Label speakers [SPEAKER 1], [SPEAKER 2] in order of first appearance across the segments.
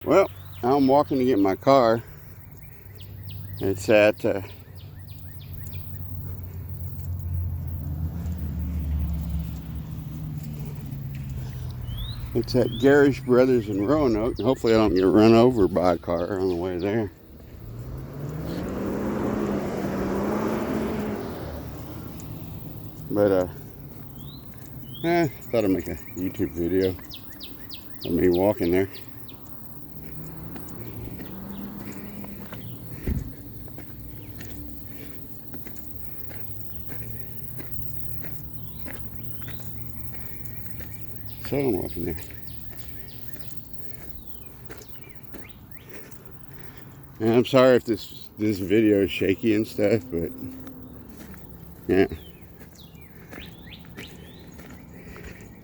[SPEAKER 1] Well, I'm walking to get my car. It's at Gierisch Brothers in Roanoke. Hopefully I don't get run over by a car on the way there. But thought I'd make a YouTube video of me walking there. So I'm walking there. And I'm sorry if this video is shaky and stuff, but yeah.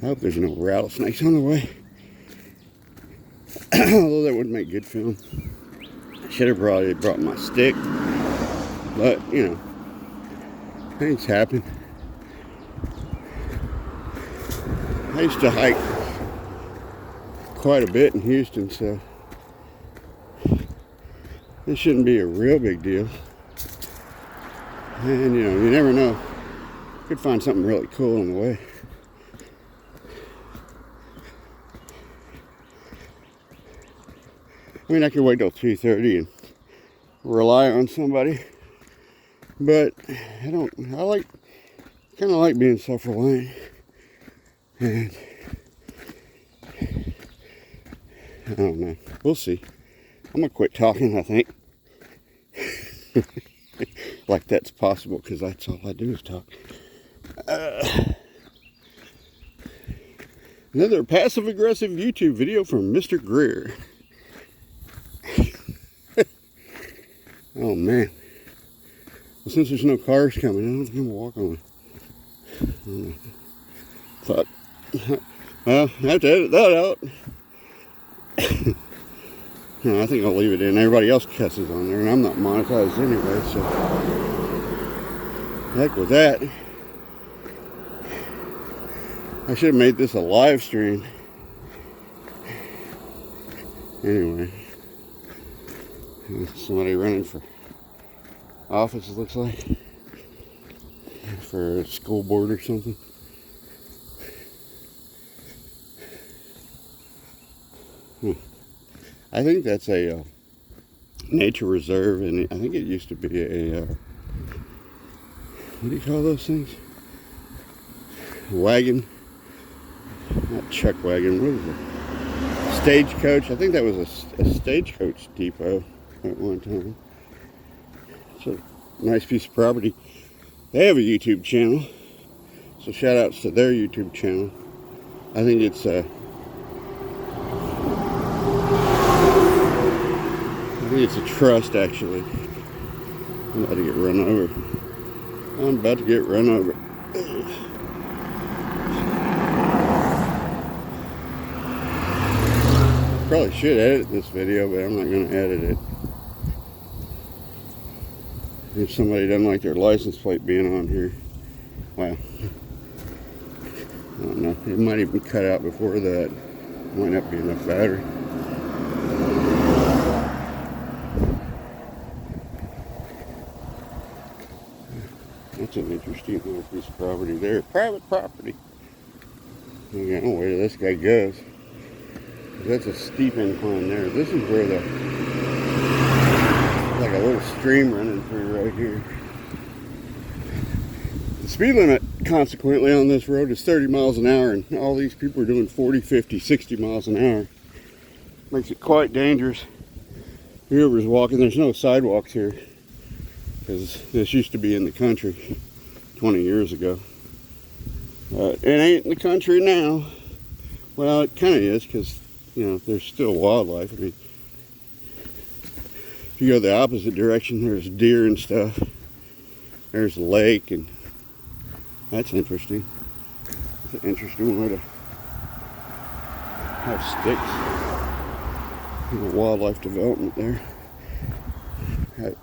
[SPEAKER 1] I hope there's no rattlesnakes on the way. Although that would make good film. I should have probably brought my stick. But, you know, things happen. I used to hike quite a bit in Houston, so this shouldn't be a real big deal. And, you know, you never know. You could find something really cool on the way. I mean, I could wait till 3:30 and rely on somebody, but I kind of like being self-reliant. And I don't know. We'll see. I'm gonna quit talking, I think. Like that's possible, because that's all I do is talk. Another passive-aggressive YouTube video from Mr. Greer. Oh man. Well, since there's no cars coming, I don't think I'm gonna walk on it. Thought, well, I have to edit that out. No, I think I'll leave it in. Everybody else cusses on there, and I'm not monetized anyway, so heck with that. I should have made this a live stream. Anyway, somebody running for office, it looks like, for a school board or something. I think that's a nature reserve, and I think it used to be a what do you call those things? Wagon, not chuck wagon. What is it? Stagecoach. I think that was a stagecoach depot at one time. It's a nice piece of property. They have a YouTube channel, so shout outs to their YouTube channel. I think it's a trust, actually. I'm about to get run over. Probably should edit this video, but I'm not going to edit it. If somebody doesn't like their license plate being on here, well, I don't know. It might even cut out before that. Might not be enough battery. That's an interesting little piece of property there. Private property. Okay, I don't know where this guy goes. That's a steep incline there. This is where like a little stream running through right here. The speed limit, consequently, on this road is 30 miles an hour, and all these people are doing 40, 50, 60 miles an hour. Makes it quite dangerous. Whoever's walking, there's no sidewalks here, because this used to be in the country 20 years ago. It ain't in the country now. Well, it kind of is, because, you know, there's still wildlife. I mean, if you go the opposite direction, there's deer and stuff. There's a lake, and that's interesting. It's an interesting way to have sticks. Wildlife development there.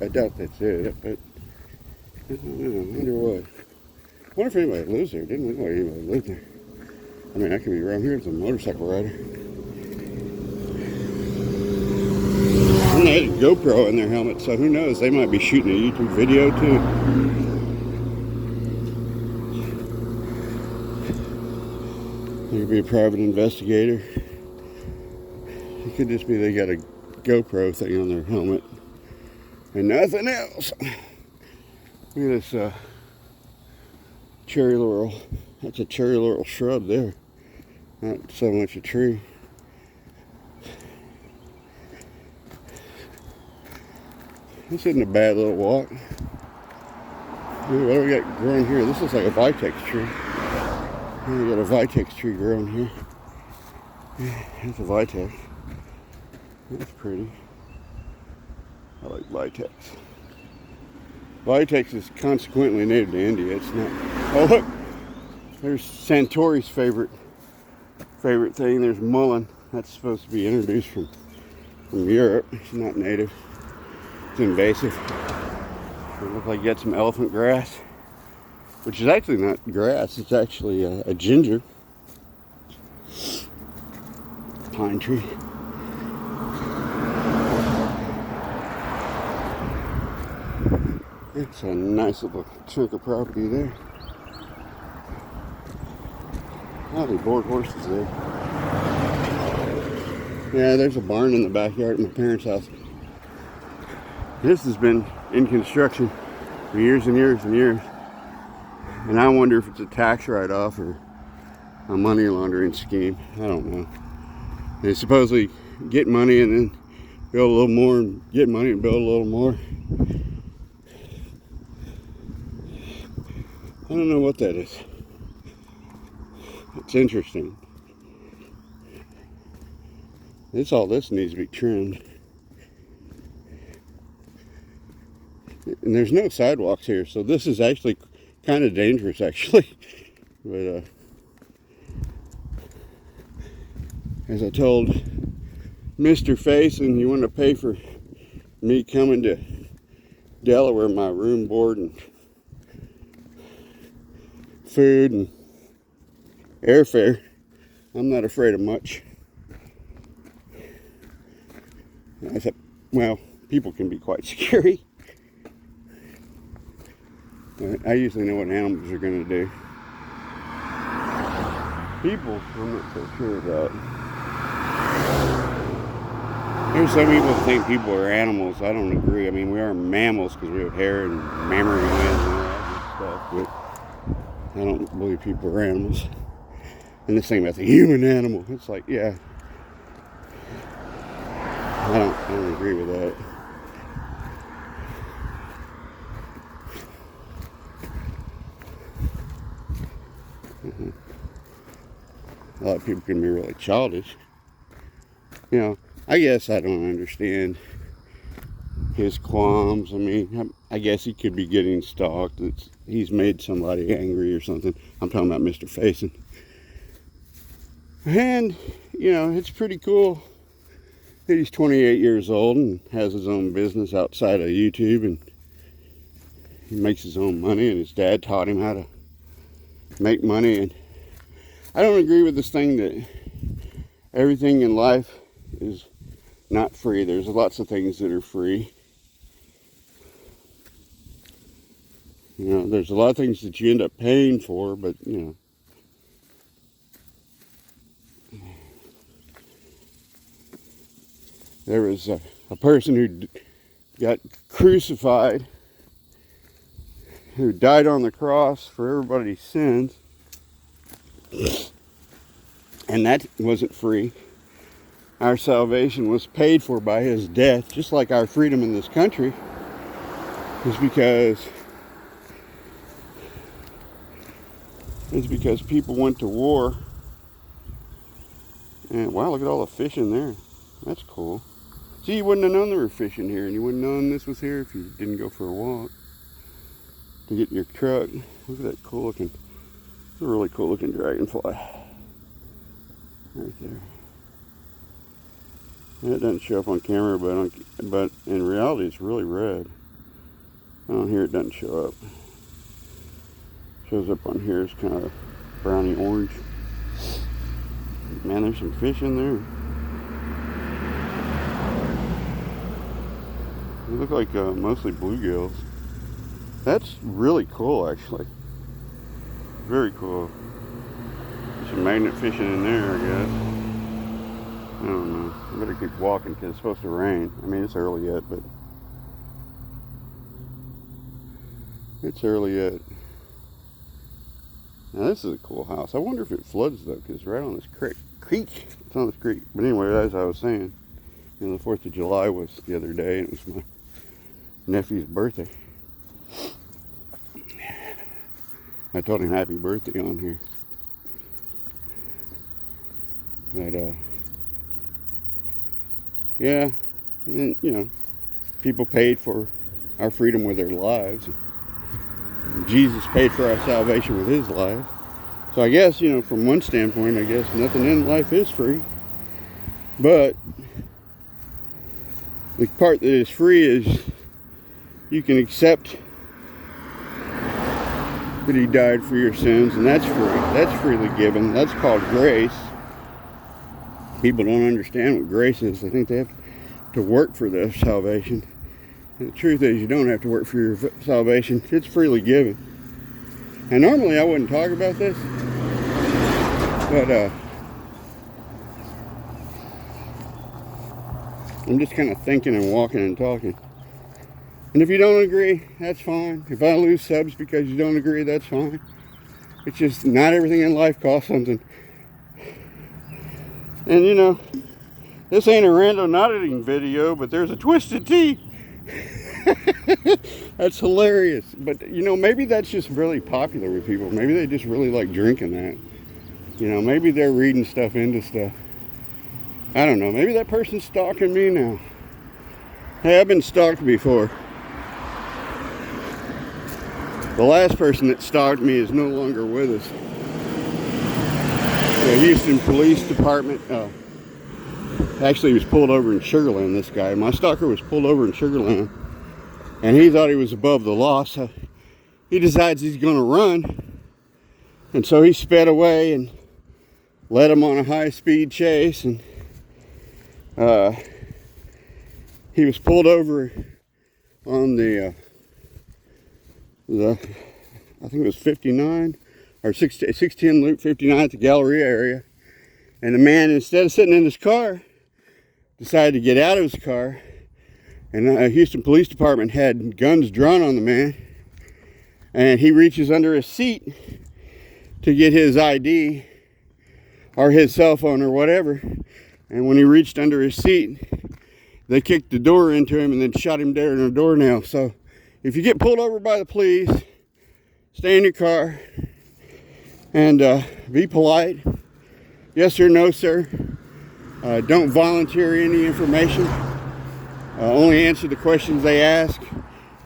[SPEAKER 1] I doubt that's it, but I don't know. I wonder what. I wonder if anybody lives there. Didn't look like anybody lived there. I mean, I could be around here as a motorcycle rider. GoPro in their helmet, so who knows, they might be shooting a YouTube video too. They could be a private investigator. It could just be they got a GoPro thing on their helmet and nothing else. Look at this cherry laurel. That's a cherry laurel shrub there, not so much a tree. This isn't a bad little walk. Ooh, what do we got growing here? This looks like a vitex tree. We got a vitex tree growing here. That's a vitex. That's pretty. I like vitex. Vitex is consequently native to India. It's not. Oh look, there's Santori's favorite thing. There's mullein. That's supposed to be introduced from Europe. It's not native. It's invasive. It looks like you got some elephant grass, which is actually not grass. It's actually a ginger pine tree. It's a nice little chunk of property there. Oh, they board horses there. Yeah, there's a barn in the backyard at my parents' house. This has been in construction for years and years and years. And I wonder if it's a tax write-off or a money laundering scheme. I don't know. They supposedly get money and then build a little more and get money and build a little more. I don't know what that is. It's interesting. All this needs to be trimmed. And there's no sidewalks here, so this is actually kind of dangerous, actually. But as I told Mr. Face, and you want to pay for me coming to Delaware, my room, board, and food and airfare, I'm not afraid of much. I said, well, people can be quite scary. I usually know what animals are going to do. People, I'm not so sure about. There's some people that think people are animals. I don't agree. I mean, we are mammals because we have hair and mammary glands and all that good stuff, but I don't believe people are animals. And this thing about the human animal, it's like, yeah, I don't agree with that. A lot of people can be really childish. You know, I guess I don't understand his qualms. I mean, I guess he could be getting stalked. He's made somebody angry or something. I'm talking about Mr. Facing. And, you know, it's pretty cool that he's 28 years old and has his own business outside of YouTube, and he makes his own money, and his dad taught him how to make money. And I don't agree with this thing that everything in life is not free. There's lots of things that are free. You know, there's a lot of things that you end up paying for, but, you know, there was a person who got crucified, who died on the cross for everybody's sins, and that wasn't free. Our salvation was paid for by his death, just like our freedom in this country is because people went to war. And wow, look at all the fish in there. That's cool. See, you wouldn't have known there were fish in here, and you wouldn't have known this was here if you didn't go for a walk to get in your truck. Look at that cool looking, it's a really cool looking dragonfly right there. It doesn't show up on camera, but in reality it's really red. On here it doesn't show up. Shows up on here as kind of browny orange. Man, there's some fish in there. They look like mostly bluegills. That's really cool, actually. Very cool. There's some magnet fishing in there, I guess. I don't know. I better keep walking because it's supposed to rain. I mean, it's early yet, but it's early yet. Now, this is a cool house. I wonder if it floods, though, because it's right on this creek. It's on this creek. But anyway, as I was saying, you know, the 4th of July was the other day, and it was my nephew's birthday. I told him happy birthday on here. But, yeah, I mean, you know, people paid for our freedom with their lives. Jesus paid for our salvation with his life. So I guess, you know, from one standpoint, I guess nothing in life is free. But the part that is free is you can accept that he died for your sins, and that's free. That's freely given. That's called grace. People don't understand what grace is. They think they have to work for their salvation. And the truth is, you don't have to work for your salvation. It's freely given. And normally I wouldn't talk about this, but I'm just kind of thinking and walking and talking. And if you don't agree, that's fine. If I lose subs because you don't agree, that's fine. It's just not everything in life costs something. And you know, this ain't a random knotting video, but there's a twisted tea. That's hilarious. But you know, maybe that's just really popular with people. Maybe they just really like drinking that. You know, maybe they're reading stuff into stuff. I don't know. Maybe that person's stalking me now. Hey, I've been stalked before. The last person that stalked me is no longer with us. The Houston Police Department. Actually, he was pulled over in Sugar Land, this guy. My stalker was pulled over in Sugar Land. And he thought he was above the law, so he decides he's going to run. And so he sped away and led him on a high-speed chase. And he was pulled over on the I think it was 59 or 16 Loop 59 at the Galleria area. And the man, instead of sitting in his car, decided to get out of his car. And the Houston Police Department had guns drawn on the man. And he reaches under his seat to get his ID or his cell phone or whatever. And when he reached under his seat, they kicked the door into him and then shot him dead in a doornail. So if you get pulled over by the police, stay in your car and be polite. Yes or no, sir. Don't volunteer any information. Only answer the questions they ask.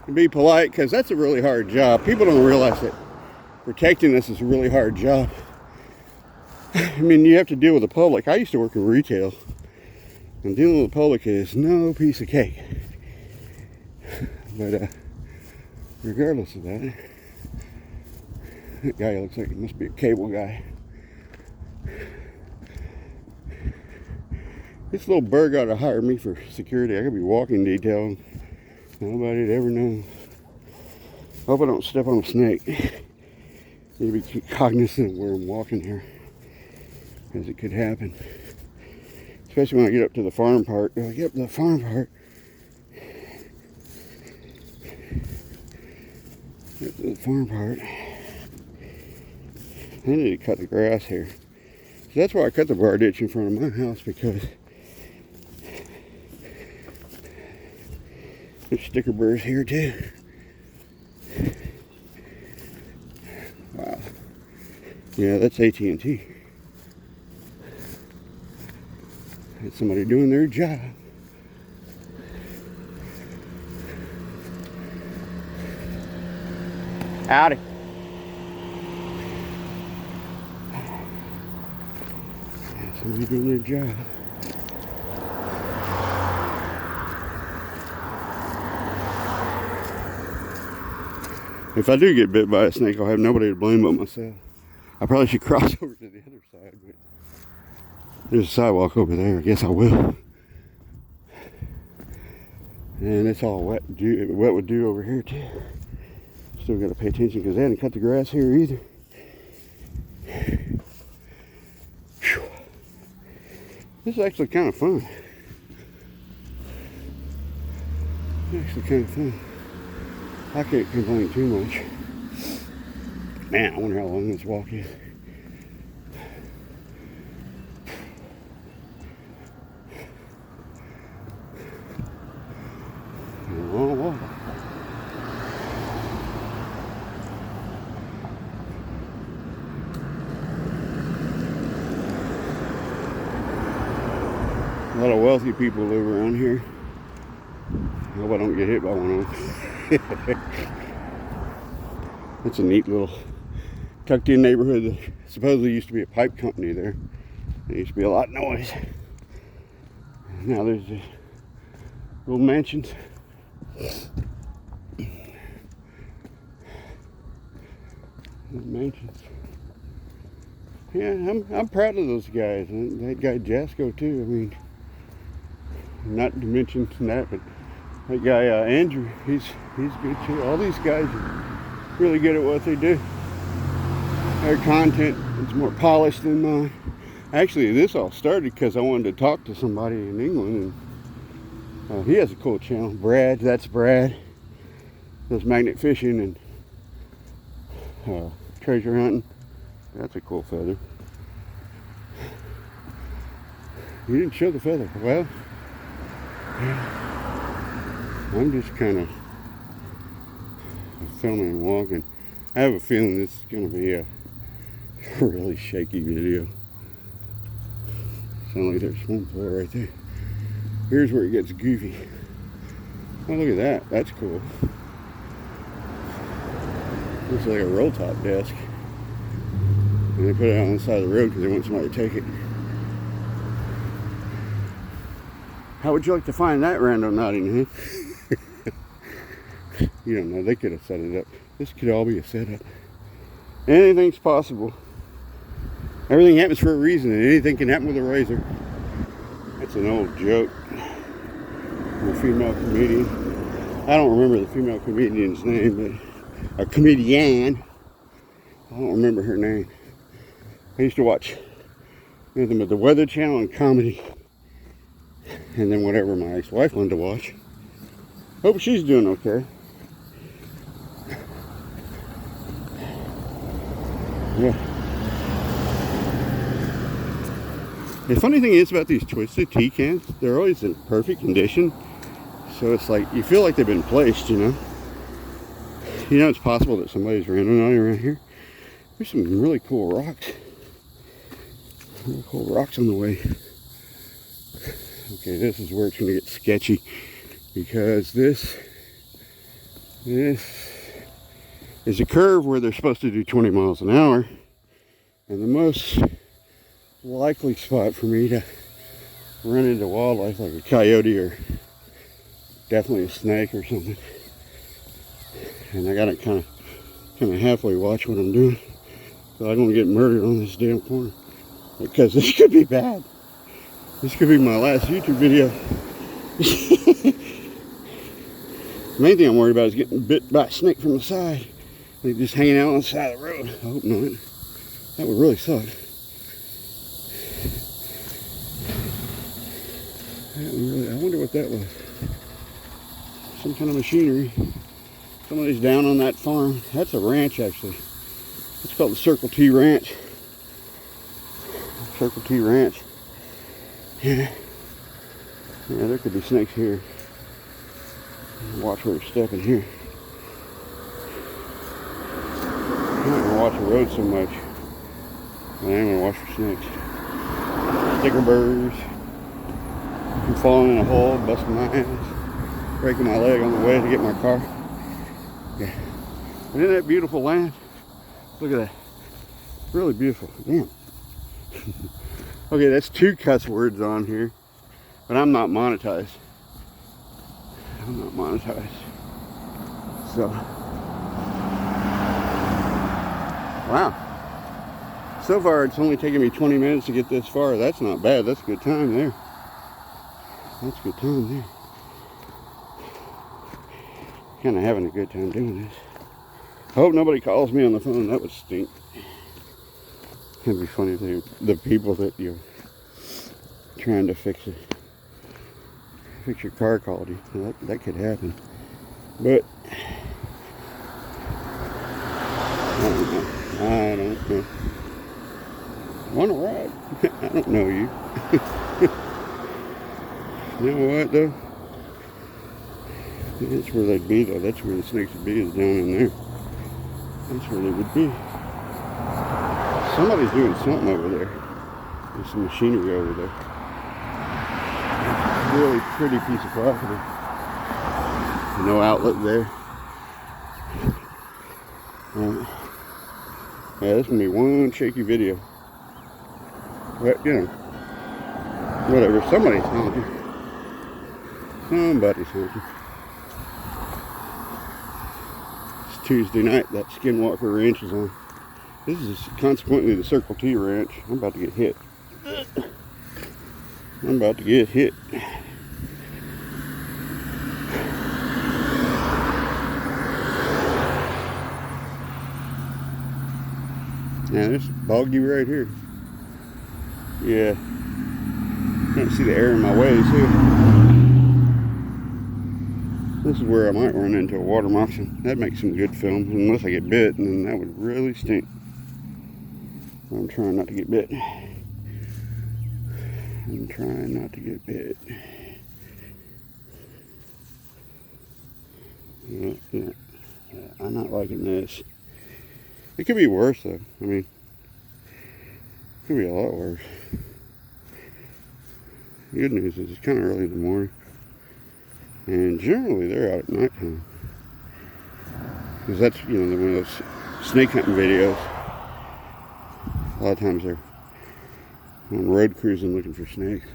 [SPEAKER 1] And be polite, because that's a really hard job. People don't realize that protecting us is a really hard job. I mean, you have to deal with the public. I used to work in retail. And dealing with the public is no piece of cake. But regardless of that, that guy looks like he must be a cable guy. This little burg ought to hire me for security. I could be walking detail. Nobody'd ever know. Hope I don't step on a snake. Need to be cognizant of where I'm walking here, because it could happen. Especially when I get up to the farm part. When I get up to the farm part, get to the farm part, I need to cut the grass here. So that's why I cut the bar ditch in front of my house, because there's sticker burrs here too. Wow. Yeah, that's AT&T. That's somebody doing their job. Howdy. Yeah, somebody doing their job. If I do get bit by a snake, I'll have nobody to blame but myself. I probably should cross over to the other side, but there's a sidewalk over there. I guess I will. And it's all wet with dew over here too. Still got to pay attention because they hadn't cut the grass here either. Whew. This is actually kind of fun. Actually kind of fun. I can't complain too much. Man, I wonder how long this walk is. A long walk. A lot of wealthy people live around here. I hope I don't get hit by one of them. It's a neat little tucked in neighborhood. That supposedly used to be a pipe company there. There used to be a lot of noise. Now there's just little mansions. Mansions. Yeah, I'm proud of those guys. And that guy Jasco too. I mean, not to mention that, but that guy Andrew, he's good too. All these guys are really good at what they do. Their content is more polished than mine. Actually, this all started because I wanted to talk to somebody in England, and he has a cool channel. Brad, that's Brad. Does magnet fishing and treasure hunting. That's a cool feather. You didn't show the feather. Well, I'm just kind of filming and walking. I have a feeling this is going to be a really shaky video. Sounds like there's one floor right there. Here's where it gets goofy. Oh, look at that. That's cool. Looks like a roll top desk. And they put it out on the side of the road because they want somebody to take it. How would you like to find that random Nottingham? You don't know. They could have set it up. This could all be a setup. Anything's possible. Everything happens for a reason, and anything can happen with a razor. That's an old joke from a female comedian. I don't remember the female comedian's name, but a comedian. I don't remember her name. I used to watch nothing but the Weather Channel and comedy, and then whatever my ex-wife wanted to watch. Hope she's doing okay. Yeah. The funny thing is about these Twisted Tea cans, they're always in perfect condition. So it's like, you feel like they've been placed, you know. You know, it's possible that somebody's randomly around here. There's some really cool rocks. Really cool rocks on the way. Okay, this is where it's going to get sketchy. Because this is a curve where they're supposed to do 20 miles an hour. And the most likely spot for me to run into wildlife, like a coyote or definitely a snake or something. And I gotta kind of halfway watch what I'm doing, so I don't get murdered on this damn corner, because this could be bad. This could be my last YouTube video. The main thing I'm worried about is getting bit by a snake from the side. Like just hanging out on the side of the road. I hope not. That would really suck. I wonder what that was. Some kind of machinery. Somebody's down on that farm. That's a ranch, actually. It's called the Circle T Ranch. Circle T Ranch. Yeah. Yeah, there could be snakes here. Watch where you're stepping here. I'm not gonna watch the road so much, but I am gonna watch for snakes. Sticker burrs. I'm falling in a hole, busting my ass, breaking my leg on the way to get my car. Yeah. And isn't that beautiful land? Look at that. Really beautiful. Damn. Okay, that's 2 cuss words on here, but I'm not monetized. I'm not monetized. So, wow. So far, it's only taken me 20 minutes to get this far. That's not bad. That's a good time there. That's a good time there. kind of having a good time doing this. I hope nobody calls me on the phone. That would stink. It'd be funny if they, the people that you're trying to fix your car called you. That could happen. But I don't know. Want to ride? I don't know you. You know what though? That's where they'd be though. That's where the snakes would be, is down in there. That's where they would be. Somebody's doing something over there. There's some machinery over there. Really pretty piece of property. No outlet there. Yeah, this is gonna be one shaky video. But you know, whatever. Somebody's honking. Somebody's honking. It's Tuesday night. That Skinwalker Ranch is on. This is consequently the Circle T Ranch. I'm about to get hit. I'm about to get hit. Now this is boggy right here. Yeah. Can't see the air in my way too. This is where I might run into a water moccasin. That'd make some good film, unless I get bit, and then that would really stink. I'm trying not to get bit. I'm trying not to get bit. Yeah. I'm not liking this. It could be worse though. I mean, it could be a lot worse. The good news is it's kind of early in the morning. And generally they're out at nighttime. Because that's, you know, one of those snake hunting videos. A lot of times they're on road cruising looking for snakes.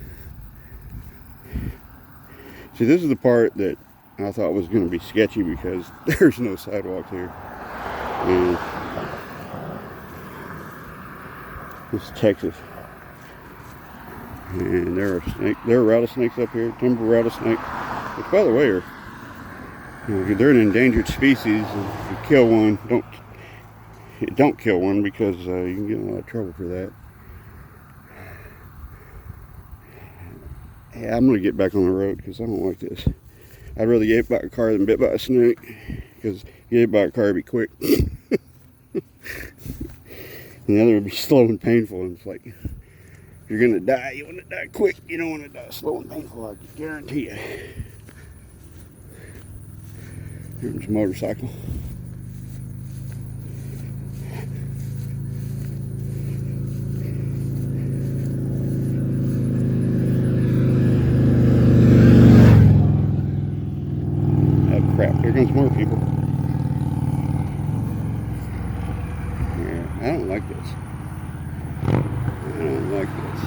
[SPEAKER 1] See, this is the part that I thought was going to be sketchy because there's no sidewalk here. And this is Texas. And there are rattlesnakes up here, timber rattlesnakes. Which, by the way, are, you know, they're an endangered species. And if you kill one, don't kill one, because you can get in a lot of trouble for that. Yeah, I'm gonna get back on the road because I don't like this. I'd rather get hit by a car than bit by a snake, because get hit by a car would be quick. And the other would be slow and painful. And it's like, if you're gonna die, you want to die quick. You don't want to die slow and painful, I can guarantee you. Here's a motorcycle. Oh crap, here comes more people. Yeah, I don't like this. I don't like this.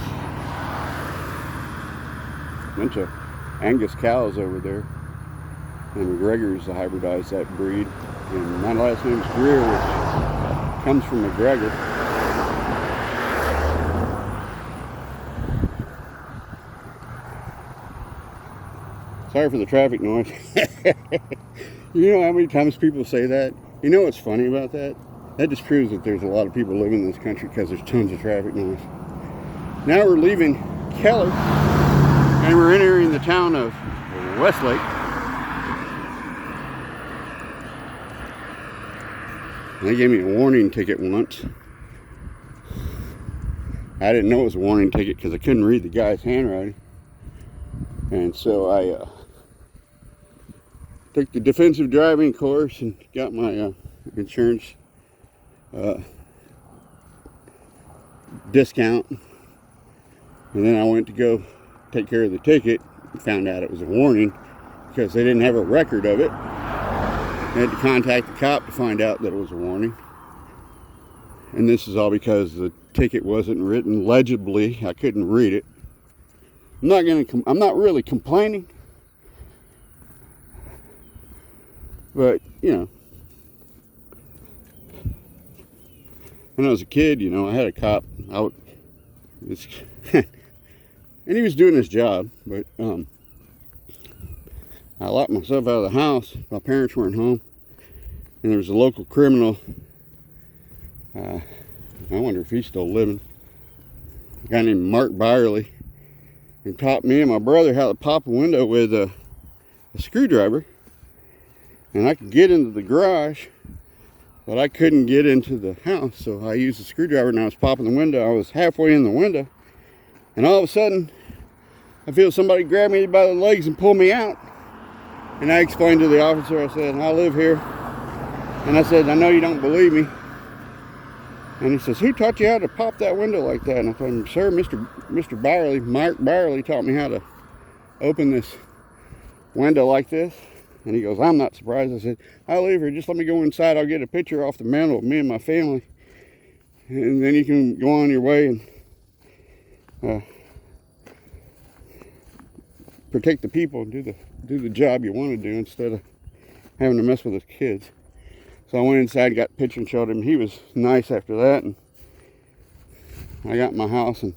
[SPEAKER 1] Bunch of Angus cows over there. And McGregor's hybridized that breed. And my last name's Greer, which comes from McGregor. Sorry for the traffic noise. You know how many times people say that? You know what's funny about that? That just proves that there's a lot of people living in this country because there's tons of traffic noise. Now we're leaving Keller and we're entering the town of Wetlake. They gave me a warning ticket once. I didn't know it was a warning ticket because I couldn't read the guy's handwriting. And so I took the defensive driving course and got my insurance discount. And then I went to go take care of the ticket and found out it was a warning because they didn't have a record of it. I had to contact the cop to find out that it was a warning. And this is all because the ticket wasn't written legibly. I couldn't read it. I'm not really complaining. But, you know, when I was a kid, you know, I had a cop. And he was doing his job, but I locked myself out of the house. My parents weren't home. And there was a local criminal. I wonder if he's still living. A guy named Mark Byerly. He taught me and my brother how to pop a window with a screwdriver. And I could get into the garage, but I couldn't get into the house. So I used a screwdriver and I was popping the window. I was halfway in the window. And all of a sudden, I feel somebody grab me by the legs and pull me out. And I explained to the officer, I said, I live here. And I said, I know you don't believe me. And he says, who taught you how to pop that window like that? And I told him, sir, Mr. Byerly, Mark Byerly taught me how to open this window like this. And he goes, I'm not surprised. I said, I live here, just let me go inside. I'll get a picture off the mantle of me and my family. And then you can go on your way and protect the people and do the job you want to do instead of having to mess with his kids. So I went inside, got a picture and showed him. He was nice after that, and I got in my house and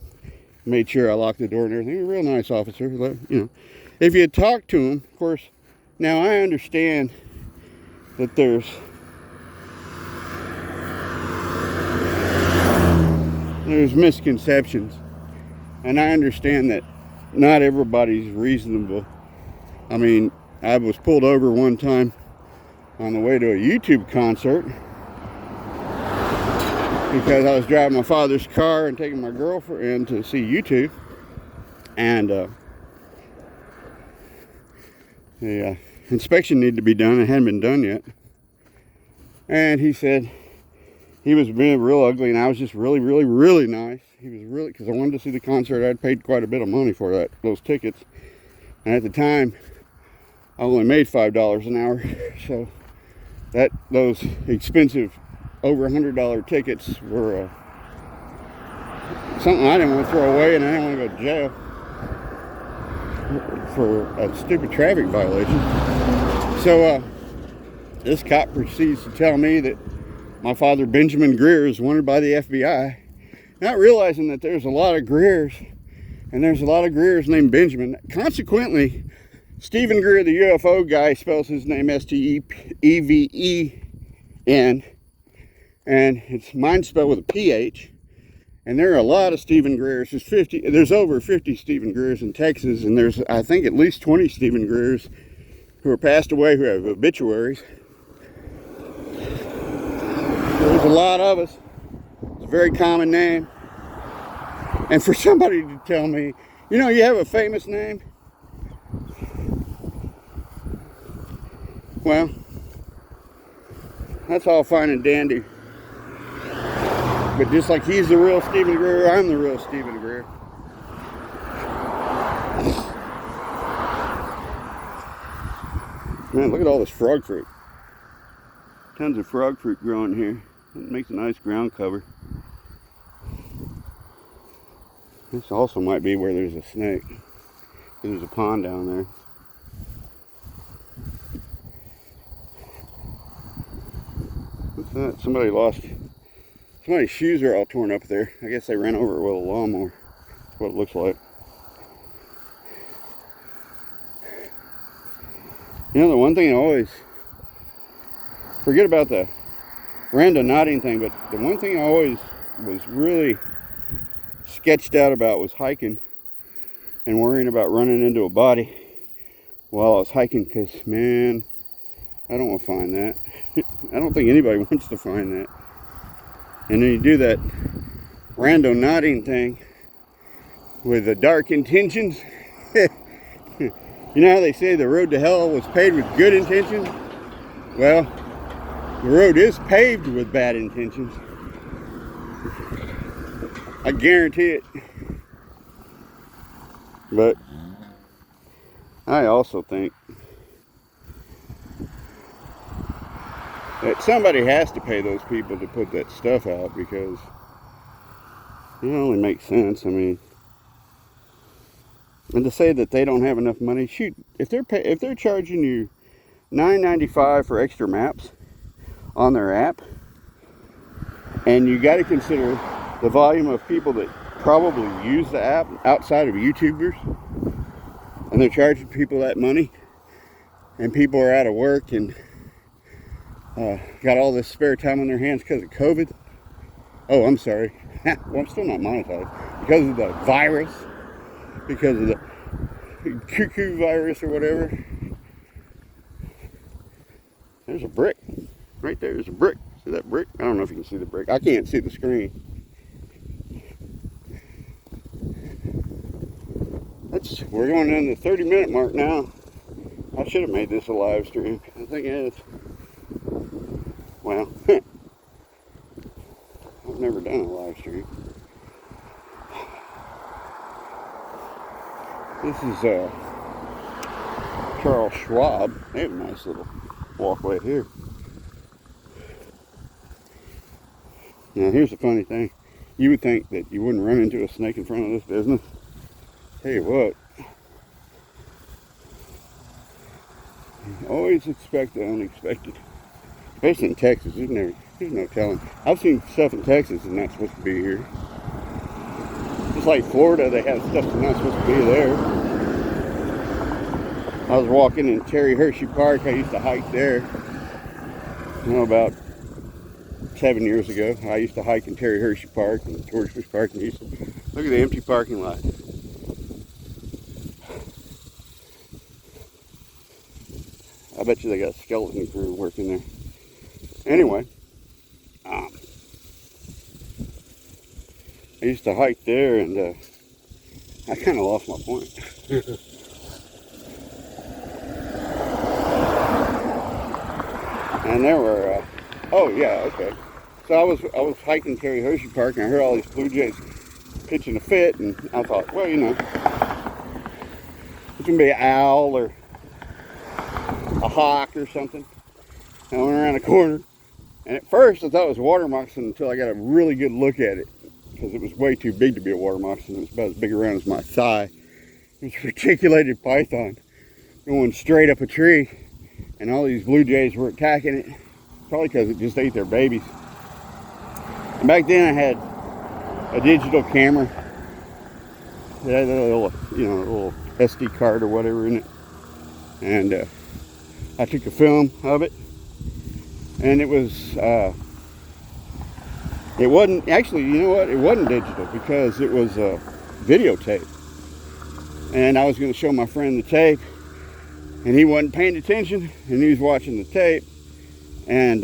[SPEAKER 1] made sure I locked the door and everything. He was a real nice officer. You know, if you talk to him, of course. Now I understand that there's misconceptions, and I understand that not everybody's reasonable. I mean, I was pulled over one time on the way to a YouTube concert because I was driving my father's car and taking my girlfriend to see YouTube, and the inspection needed to be done. It hadn't been done yet, and he said he was being real ugly, and I was just really, really, really nice. He was really, because I wanted to see the concert. I'd paid quite a bit of money for those tickets, and at the time I only made $5 an hour, so those expensive over $100 tickets were something I didn't want to throw away, and I didn't want to go to jail for a stupid traffic violation. So this cop proceeds to tell me that my father, Benjamin Greer, is wanted by the FBI, not realizing that there's a lot of Greers, and there's a lot of Greers named Benjamin. Consequently, Stephen Greer, the UFO guy, spells his name Steven, and it's mine spelled with a PH. And there are a lot of Stephen Greers. There's over 50 Stephen Greers in Texas, and there's, I think, at least 20 Stephen Greers who are passed away who have obituaries. There's a lot of us. It's a very common name. And for somebody to tell me, you know, you have a famous name. Well, that's all fine and dandy. But just like he's the real Stephen Greer, I'm the real Stephen Greer. Man, look at all this frog fruit. Tons of frog fruit growing here. It makes a nice ground cover. This also might be where there's a snake. There's a pond down there. What's that? Somebody's shoes are all torn up there. I guess they ran over it with a lawnmower. That's what it looks like. You know, the one thing I always forget about the random nodding thing, but the one thing I always was really sketched out about was hiking and worrying about running into a body while I was hiking, because, man, I don't want to find that. I don't think anybody wants to find that. And then you do that random nodding thing with the dark intentions. You know how they say the road to hell was paved with good intentions? Well, the road is paved with bad intentions. I guarantee it. But I also think that somebody has to pay those people to put that stuff out, because it only makes sense. I mean, and to say that they don't have enough money, shoot, if they're charging you $9.95 for extra maps on their app, and you got to consider the volume of people that probably use the app outside of YouTubers, and they're charging people that money, and people are out of work and got all this spare time on their hands because of COVID. Oh, I'm sorry. Well, I'm still not monetized. Because of the virus. Because of the cuckoo virus or whatever. There's a brick. Right there's a brick. See that brick? I don't know if you can see the brick. I can't see the screen. We're going on the 30-minute mark now. I should have made this a live stream. I think it is. Well, I've never done a live stream. This is Charles Schwab. They have a nice little walkway here. Now here's the funny thing. You would think that you wouldn't run into a snake in front of this business. Tell you what. You always expect the unexpected. Especially in Texas, there's no telling. I've seen stuff in Texas that's not supposed to be here. Just like Florida, they have stuff that's not supposed to be there. I was walking in Terry Hershey Park. I used to hike there. You know, about 7 years ago, I used to hike in Terry Hershey Park and George Bush Park, and used to look at the empty parking lot. I bet you they got a skeleton crew working there. Anyway, I used to hike there, and I kind of lost my point. And there were, oh yeah, okay. So I was hiking Terry Hershey Park, and I heard all these blue jays pitching a fit, and I thought, well, you know, it's gonna be an owl or a hawk or something. And I went around the corner, and at first I thought it was a water moccasin until I got a really good look at it, because it was way too big to be a water moccasin. It was about as big around as my thigh. It was a reticulated python going straight up a tree, and all these blue jays were attacking it, probably because it just ate their babies. And back then I had a digital camera. It had a little, you know, a little SD card or whatever in it, and I took a film of it, and it wasn't, actually, you know what, it wasn't digital, because it was a videotape. And I was going to show my friend the tape, and he wasn't paying attention, and he was watching the tape. And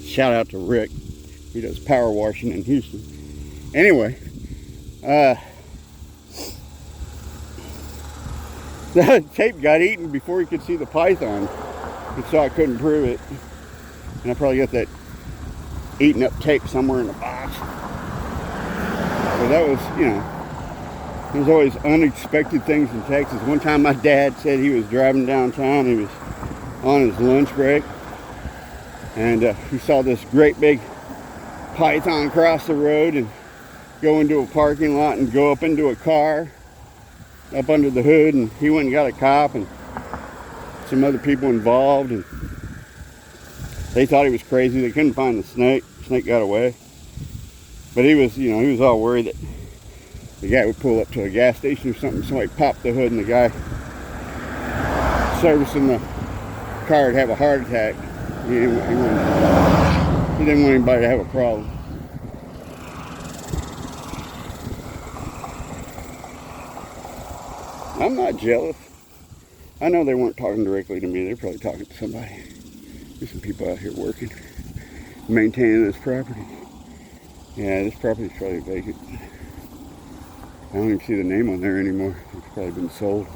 [SPEAKER 1] shout out to Rick, he does power washing in Houston. Anyway, the tape got eaten before he could see the python, and so I couldn't prove it. And I probably got that eaten up tape somewhere in the box. But that was, you know, there's always unexpected things in Texas. One time my dad said he was driving downtown, he was on his lunch break, and he saw this great big python cross the road and go into a parking lot and go up into a car up under the hood, and he went and got a cop and some other people involved, and they thought he was crazy. They couldn't find the snake. The snake got away. But he was, you know, he was all worried that the guy would pull up to a gas station or something, somebody popped the hood, and the guy servicing the car would have a heart attack. He didn't want anybody to have a problem. I'm not jealous. I know they weren't talking directly to me. They're probably talking to somebody. There's some people out here working, maintaining this property. Yeah, this property's probably vacant. I don't even see the name on there anymore. It's probably been sold.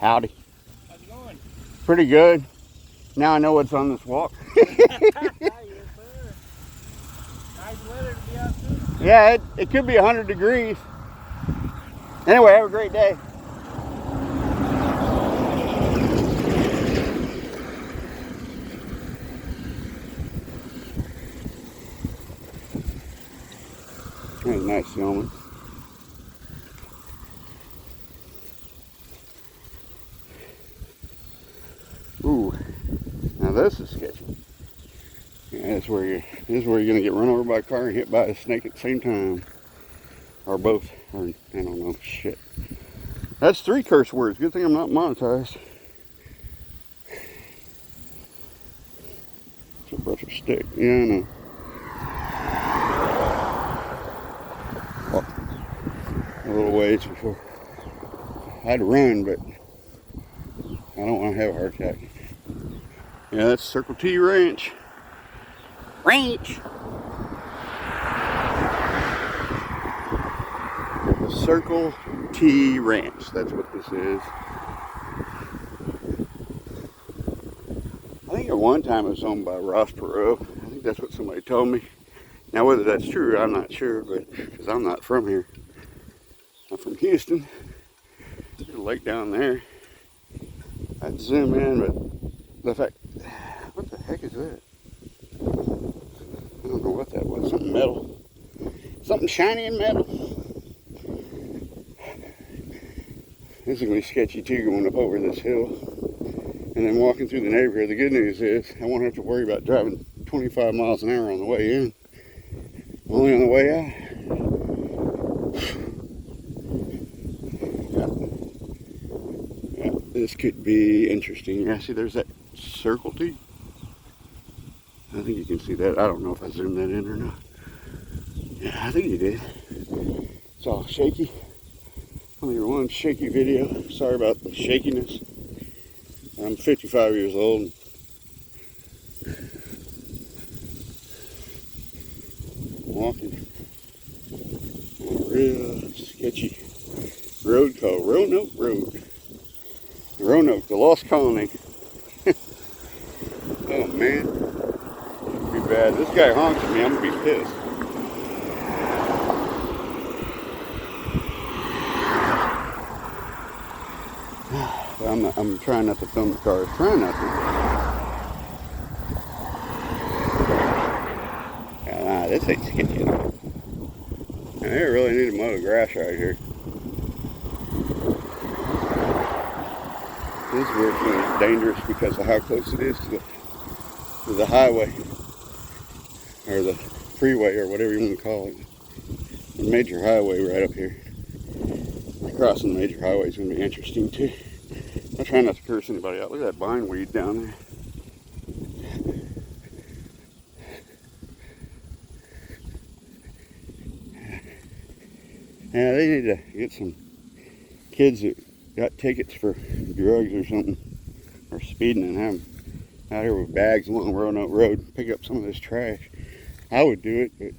[SPEAKER 1] Howdy.
[SPEAKER 2] How's it going?
[SPEAKER 1] Pretty good. Now I know what's on this walk.
[SPEAKER 2] Yes, sir. Nice weather to be out too.
[SPEAKER 1] Yeah, it could be 100 degrees. Anyway, have a great day. nice filming. Ooh, now this is sketchy. Yeah, this is where you're gonna get run over by a car and hit by a snake at the same time, or both. Or I don't know. Shit. That's 3 curse words. Good thing I'm not monetized. It's a brush of stick. Yeah, I know. Well, a little ways before I had to run, but I don't want to have a heart attack. Yeah, that's Circle T Ranch. Ranch. The Circle T Ranch. That's what this is. I think at one time it was owned by Ross Perot. I think that's what somebody told me. Now whether that's true, I'm not sure, but because I'm not from here. I'm from Houston. There's a lake down there. I'd zoom in, but the fact, what the heck is that? I don't know what that was. Something metal. Something shiny and metal. This is going to be sketchy too, going up over this hill. And then walking through the neighborhood. The good news is I won't have to worry about driving 25 miles an hour on the way in. Only on the way out. Yeah, this could be interesting. Yeah, see there's that Circle T. I think you can see that. I don't know if I zoomed that in or not. Yeah, I think you did. It's all shaky. Only one shaky video. Sorry about the shakiness. I'm 55 years old. Walking on a real sketchy road called Roanoke Road. Roanoke, the lost colony. Oh man, it'd be bad. This guy honks at me, I'm gonna be pissed. I'm trying not to film the car. Trying not to. Nah, this ain't sketchy at all. I really need to mow the grass right here. This is where it's going to be dangerous because of how close it is to the highway. Or the freeway or whatever you want to call it. The major highway right up here. Crossing the major highway is going to be interesting too. I'm trying not to curse anybody out. Look at that bindweed down there. Yeah, they need to get some kids that got tickets for drugs or something, or speeding, and have them out here with bags along Roanoke Road, pick up some of this trash. I would do it, but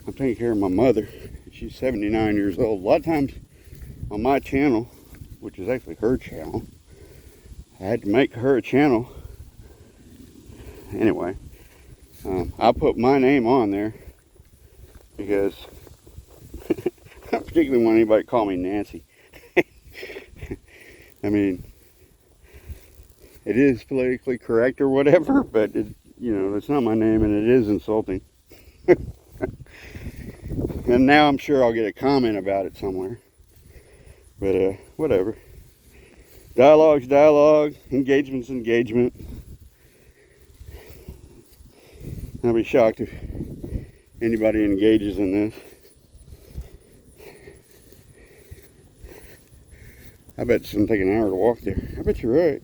[SPEAKER 1] I'm taking care of my mother. She's 79 years old. A lot of times on my channel, which is actually her channel, I had to make her a channel. Anyway, I put my name on there because I don't particularly want anybody to call me Nancy. I mean, it is politically correct or whatever, but it, you know, it's not my name and it is insulting. And now I'm sure I'll get a comment about it somewhere. But whatever. Dialogue's dialogue, engagement's engagement. I'll be shocked if anybody engages in this. I bet it's going to take an hour to walk there. I bet you're right.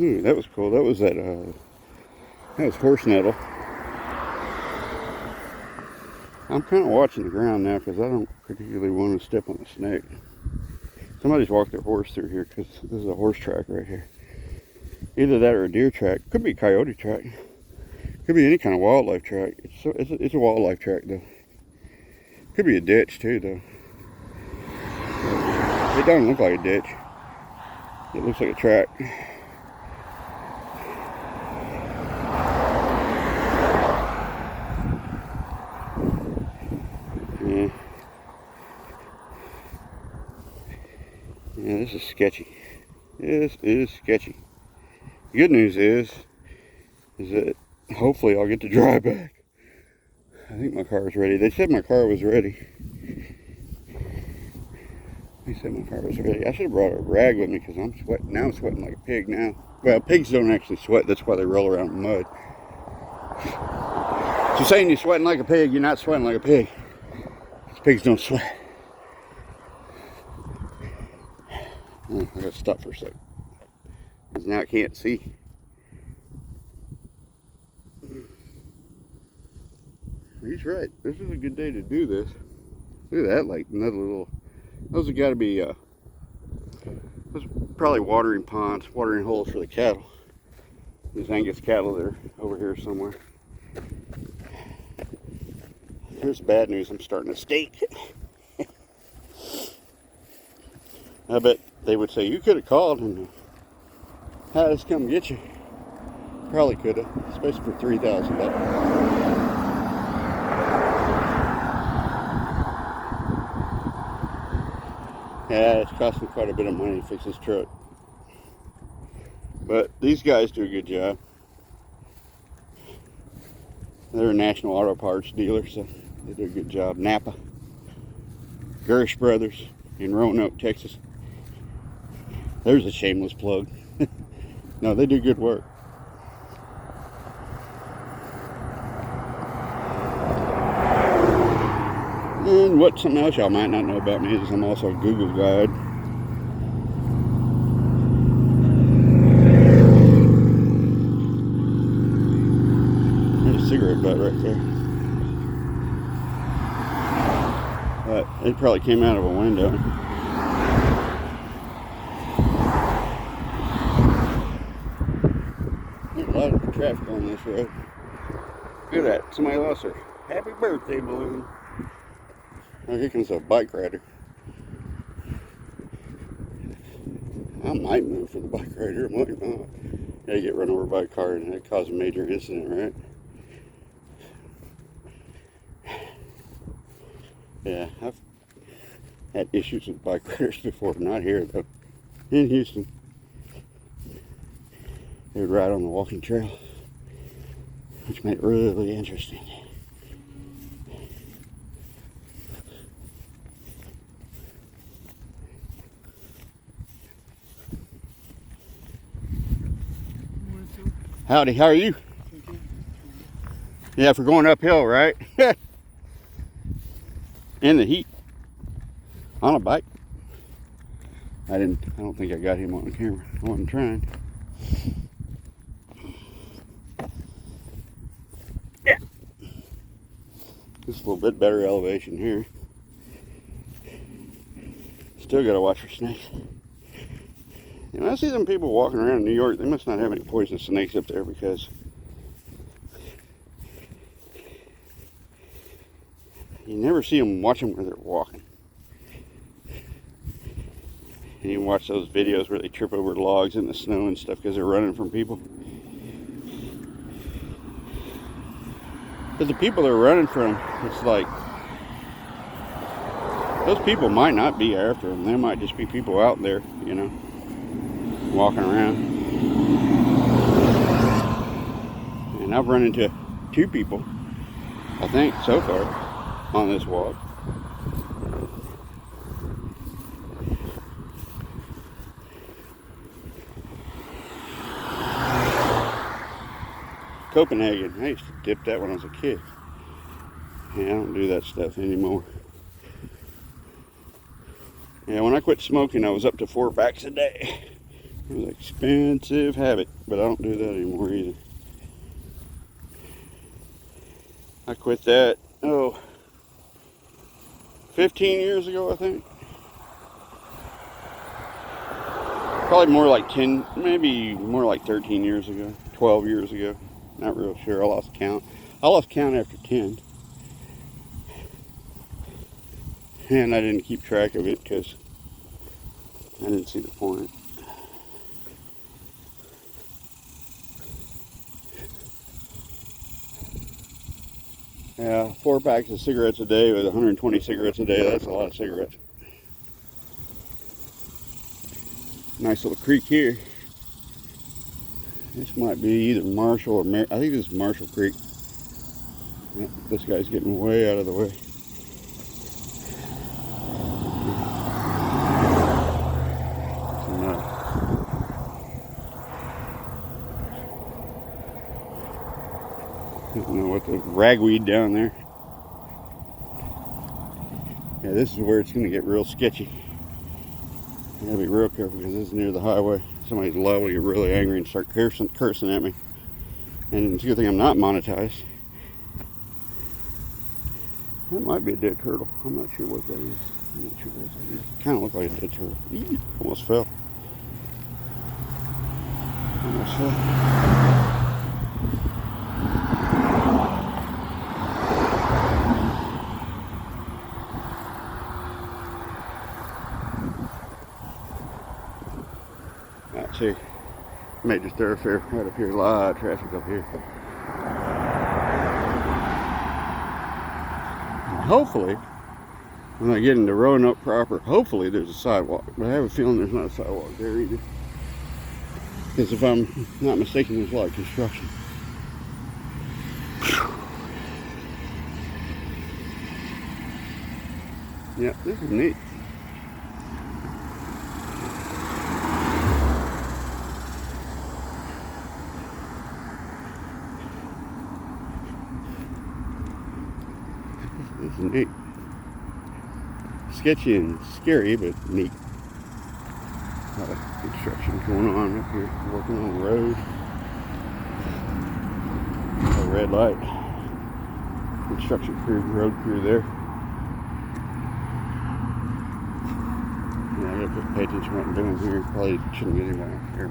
[SPEAKER 1] Ooh, that was cool. That was horse nettle. I'm kind of watching the ground now because I don't particularly want to step on a snake. Somebody's walked their horse through here because this is a horse track right here. Either that or a deer track. Could be a coyote track. Could be any kind of wildlife track. It's a wildlife track though. Could be a ditch too though. It doesn't look like a ditch. It looks like a track. Yeah. Yeah, this is sketchy. This is sketchy. The good news is is that hopefully I'll get to drive back. I think my car is ready. They said my car was ready. They said my car was ready. I should have brought a rag with me because I'm sweating. Now I'm sweating like a pig now. Well, pigs don't actually sweat. That's why they roll around in mud. So saying you're sweating like a pig, you're not sweating like a pig. Pigs don't sweat. I gotta stop for a second. Because now I can't see. He's right. This is a good day to do this. Look at that, like another little. Those have got to be, those probably watering ponds, watering holes for the cattle. These Angus cattle that are over here somewhere. Here's bad news. I'm starting to stink. I bet they would say, you could have called and had us come get you. Probably could have, especially for $3,000. Yeah, it's costing quite a bit of money to fix this truck. But these guys do a good job. They're a national auto parts dealer, so they do a good job. Napa. Gierisch Brothers in Roanoke, Texas. There's a shameless plug. No, they do good work. And what something else y'all might not know about me is I'm also a Google guide. There's a cigarette butt right there. But it probably came out of a window. There's a lot of traffic on this road. Look at that. Somebody lost their happy birthday balloon. Oh, here comes a bike rider. I might move for the bike rider, I might not. Yeah, you get run over by a car and it caused a major incident, right? Yeah, I've had issues with bike riders before, not here though. In Houston. They would ride on the walking trail, which made it really interesting. Howdy, how are you? Yeah, for going uphill, right? In the heat. On a bike. I don't think I got him on the camera. I wasn't trying. Yeah. This is a little bit better elevation here. Still gotta watch for snakes. And I see them people walking around in New York, they must not have any poisonous snakes up there because you never see them watching where they're walking. And you watch those videos where they trip over logs in the snow and stuff because they're running from people. But the people they're running from, it's like, those people might not be after them. They might just be people out there, you know, walking around. And I've run into 2 people, I think, so far on this walk. Copenhagen. I used to dip that when I was a kid. Yeah, I don't do that stuff anymore. Yeah, when I quit smoking, I was up to 4 packs a day. It was an expensive habit, but I don't do that anymore either. I quit that, 15 years ago, I think. Probably more like 10, maybe more like 13 years ago, 12 years ago. Not real sure, I lost count. I lost count after 10. And I didn't keep track of it because I didn't see the point. Yeah, 4 packs of cigarettes a day with 120 cigarettes a day, that's a lot of cigarettes. Nice little creek here. This might be either Marshall or I think this is Marshall Creek. Yep, this guy's getting way out of the way. I don't know what the ragweed down there. Yeah, this is where it's going to get real sketchy. I gotta be real careful because this is near the highway. Somebody's liable to get really angry and start cursing at me. And it's a good thing I'm not monetized. That might be a dead turtle. I'm not sure what that is. I'm not sure what that is. Kind of look like a dead turtle. Eee, almost fell. Almost fell. See, major thoroughfare right up here, a lot of traffic up here. And hopefully, when I get into Roanoke proper, hopefully there's a sidewalk. But I have a feeling there's not a sidewalk there either. Because if I'm not mistaken, there's a lot of construction. Yeah, this is neat. This is neat. Sketchy and scary, but neat. A lot of construction going on up here, working on the road. A red light. Construction crew, road crew there. Yeah, I have to pay attention to what I'm doing here. Probably shouldn't get anyone out here.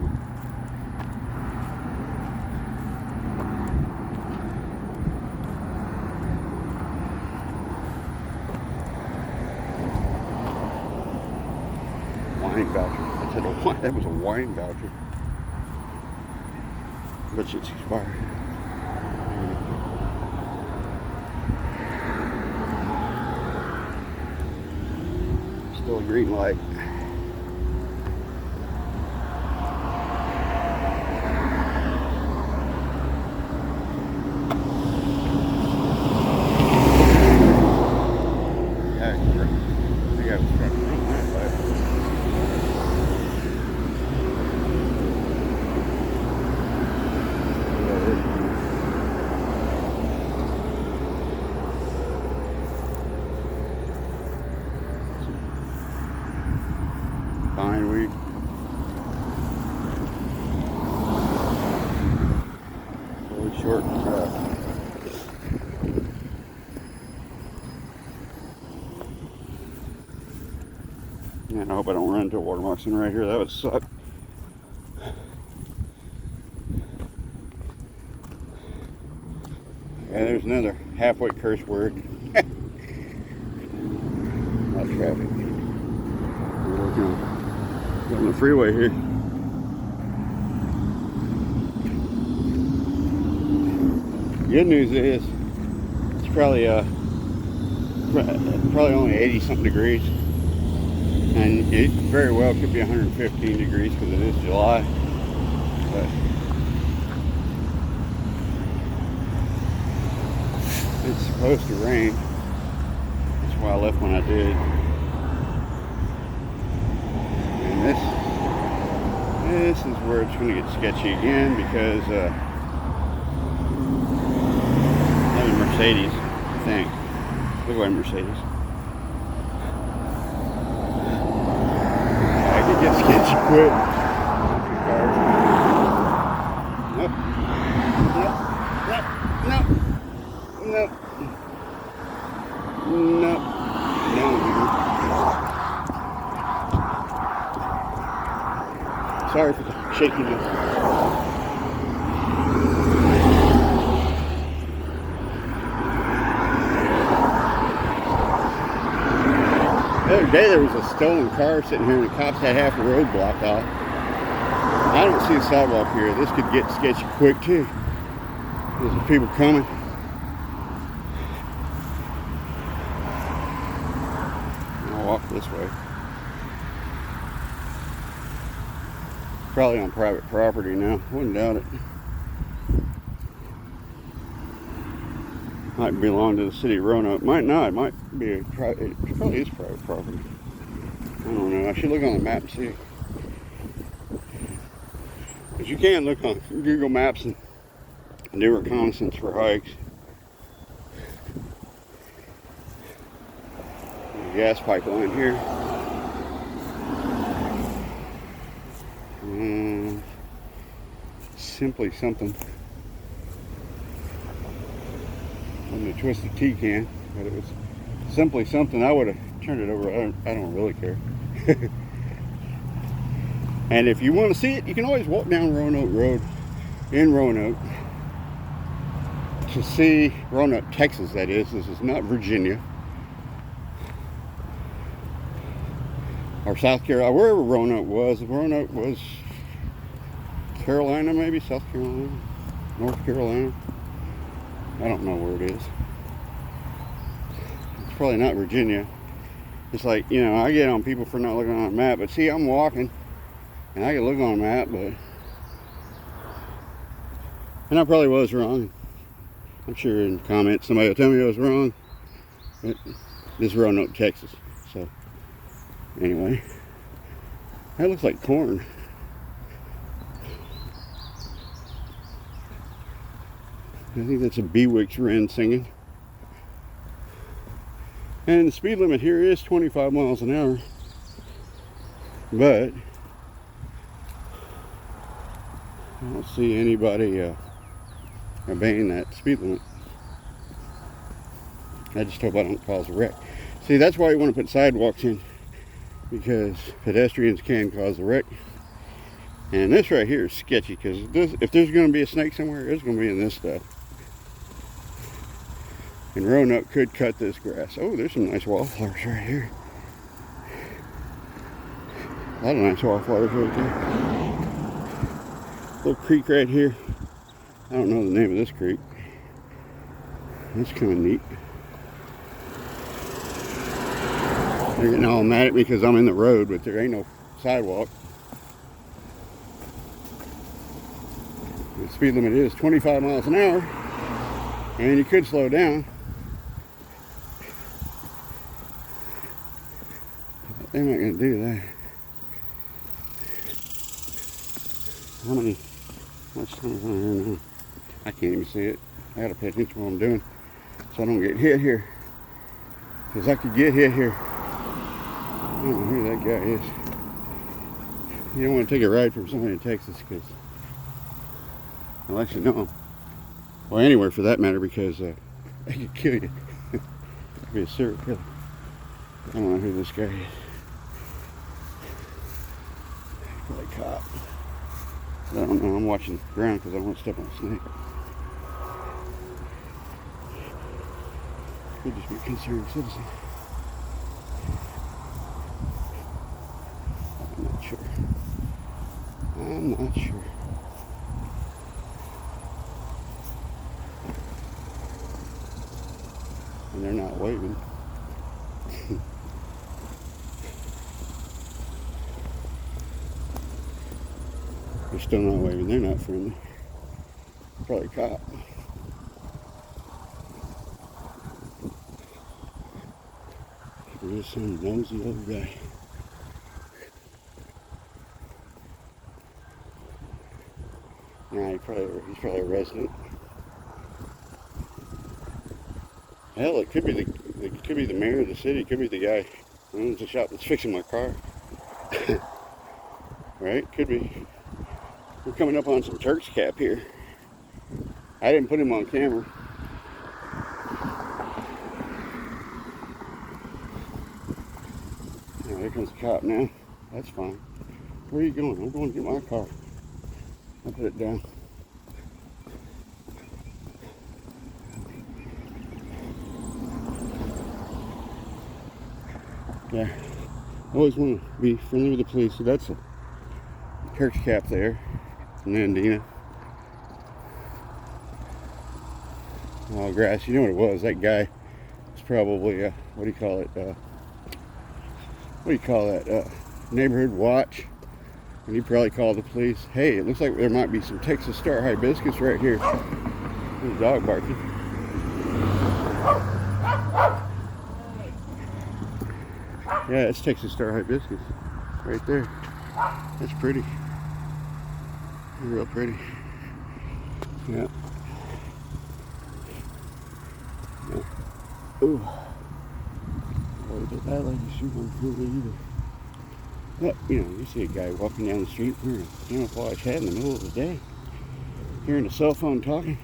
[SPEAKER 1] Wine voucher. I said that was a wine voucher. Bet you it's expired. Still a green light. Weed. Really short cut. Man, I hope I don't run into a water moccasin right here. That would suck. Yeah, there's another halfway curse word. Not traffic. We're working on the freeway here. Good news is it's probably only 80 something degrees, and it very well could be 115 degrees because it is July. But it's supposed to rain. That's why I left when I did. This is where it's going to get sketchy again because that's a Mercedes, I think. Look like Mercedes. I could get sketchy quick. Nope. Nope. Nope. Nope. Sorry for the shakiness. The other day there was a stolen car sitting here and the cops had half the road blocked off. I don't see a sidewalk here. This could get sketchy quick too. There's some people coming. I'll walk this way. Probably on private property now. Wouldn't doubt it. Might belong to the city of Roanoke. Might not. It might be a private. It probably is private property. I don't know. I should look on the map and see. But you can look on Google Maps and do reconnaissance for hikes. There's a gas pipeline here. Simply something. Wasn't a twisted tea can, but it was simply something. I would have turned it over. I don't really care. And if you want to see it, you can always walk down Roanoke Road in Roanoke to see Roanoke, Texas, that is. This is not Virginia. Or South Carolina, wherever Roanoke was. Roanoke was Carolina, maybe South Carolina, North Carolina. I don't know where it is. It's probably not Virginia. It's like, you know, I get on people for not looking on a map, but see, I'm walking and I can look on a map, but and I probably was wrong. I'm sure in comments somebody will tell me I was wrong. But this is Roanoke, Texas. So anyway, that looks like corn. I think that's a Bewicks wren singing. And the speed limit here is 25 miles an hour. But I don't see anybody obeying that speed limit. I just hope I don't cause a wreck. See, that's why you want to put sidewalks in, because pedestrians can cause a wreck. And this right here is sketchy, because if there's going to be a snake somewhere, it's going to be in this stuff. And Roanoke could cut this grass. Oh, there's some nice wildflowers right here. A lot of nice wildflowers right there. Little creek right here. I don't know the name of this creek. That's kind of neat. They're getting all mad at me because I'm in the road, but there ain't no sidewalk. The speed limit is 25 miles an hour, and you could slow down. They're not going to do that. How much time is on here now? I can't even see it. I got to pay attention to what I'm doing so I don't get hit here. Because I could get hit here. I don't know who that guy is. You don't want to take a ride from somebody in Texas, because I'll actually know him. Well, anywhere for that matter, because they could kill you. Be a serial killer. I don't know who this guy is. Probably a cop. I don't know. I'm watching the ground because I don't want to step on a snake. Could just be a concerned citizen. I'm not sure. I'm not sure. And they're not waving. They're still not waving. They're not friendly. Probably a cop. There's some nosy old guy. Nah, he's probably a resident. Hell, it could be the mayor of the city. It could be the guy who owns the shop that's fixing my car. Right? Could be. We're coming up on some Turk's cap here. I didn't put him on camera. Oh, here comes the cop now. That's fine. Where are you going? I'm going to get my car. I'll put it down. Yeah, I always want to be friendly with the police. So that's a Turk's cap there, and Nandina. All grass. You know what it was? That guy was probably what do you call it? What do you call that? Neighborhood watch. And he probably called the police. Hey, it looks like there might be some Texas Star Hibiscus right here. There's a dog barking. Yeah, it's Texas Star Hibiscus right there. That's pretty. Real pretty. Yeah. Ooh. Boy, did that lady shoot on food either. But, you know, you see a guy walking down the street wearing a camouflage hat in the middle of the day, hearing a cell phone talking.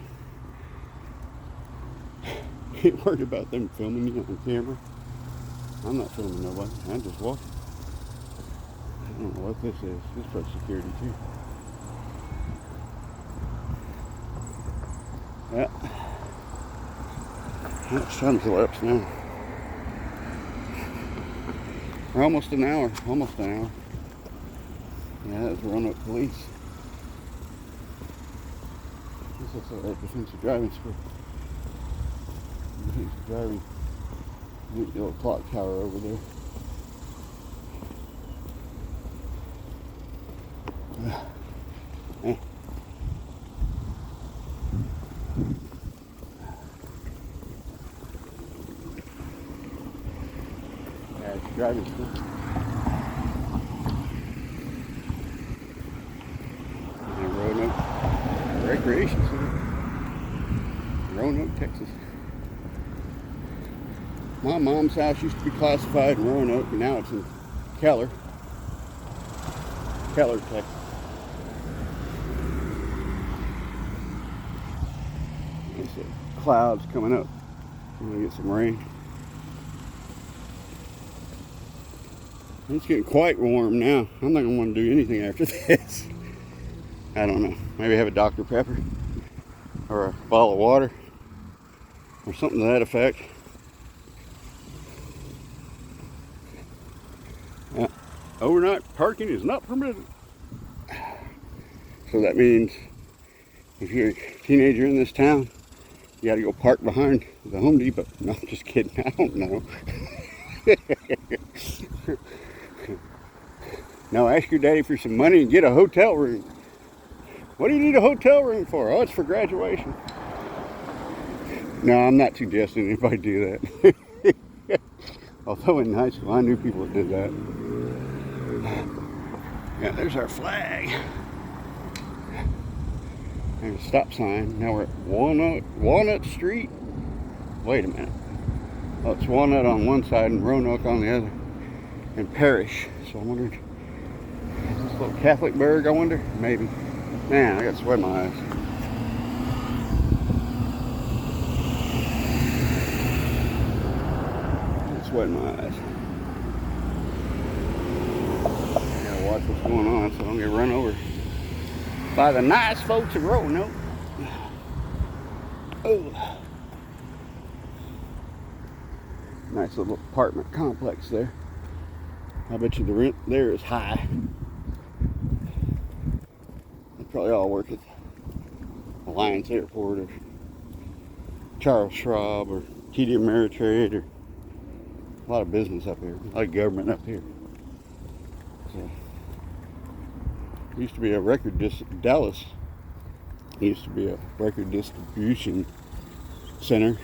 [SPEAKER 1] Ain't worried about them filming you on camera. I'm not filming nobody. I'm just walking. I don't know what this is. This is probably security too. Yeah. That sun's elapsed now. We're almost an hour. Almost an hour. Yeah, that's Roanoke Police. This looks like a defensive driving school. Defensive driving. Neat little clock tower over there. Eh. Yeah, it's driving school. And Roanoke Recreation Center. Roanoke, Texas. My mom's house used to be classified in Roanoke, and now it's in Keller. Keller, Texas. There's the clouds coming up. I'm gonna get some rain. It's getting quite warm now. I'm not gonna want to do anything after this. I don't know. Maybe have a Dr. Pepper or a bottle of water or something to that effect. Overnight parking is not permitted. So that means if you're a teenager in this town, you gotta go park behind the Home Depot. No, I'm just kidding. I don't know. No, ask your daddy for some money and get a hotel room. What do you need a hotel room for? Oh, it's for graduation. No, I'm not suggesting anybody do that. Although in high school, I knew people that did that. Yeah, there's our flag. There's a stop sign. Now we're at Walnut Street. Wait a minute. Oh, it's Walnut on one side and Roanoke on the other. And Parish. So I'm wondering, is this little Catholic burg, I wonder? Maybe. Man, I got sweat in my eyes. Sweat in my eyes. I gotta watch what's going on so I don't get run over by the nice folks of Roanoke. Oh, nice little apartment complex there. I bet you the rent there is high. They probably all work at Alliance Airport or Charles Schwab or TD Ameritrade or a lot of business up here, a lot of government up here. So, used to be a Dallas used to be a record distribution center.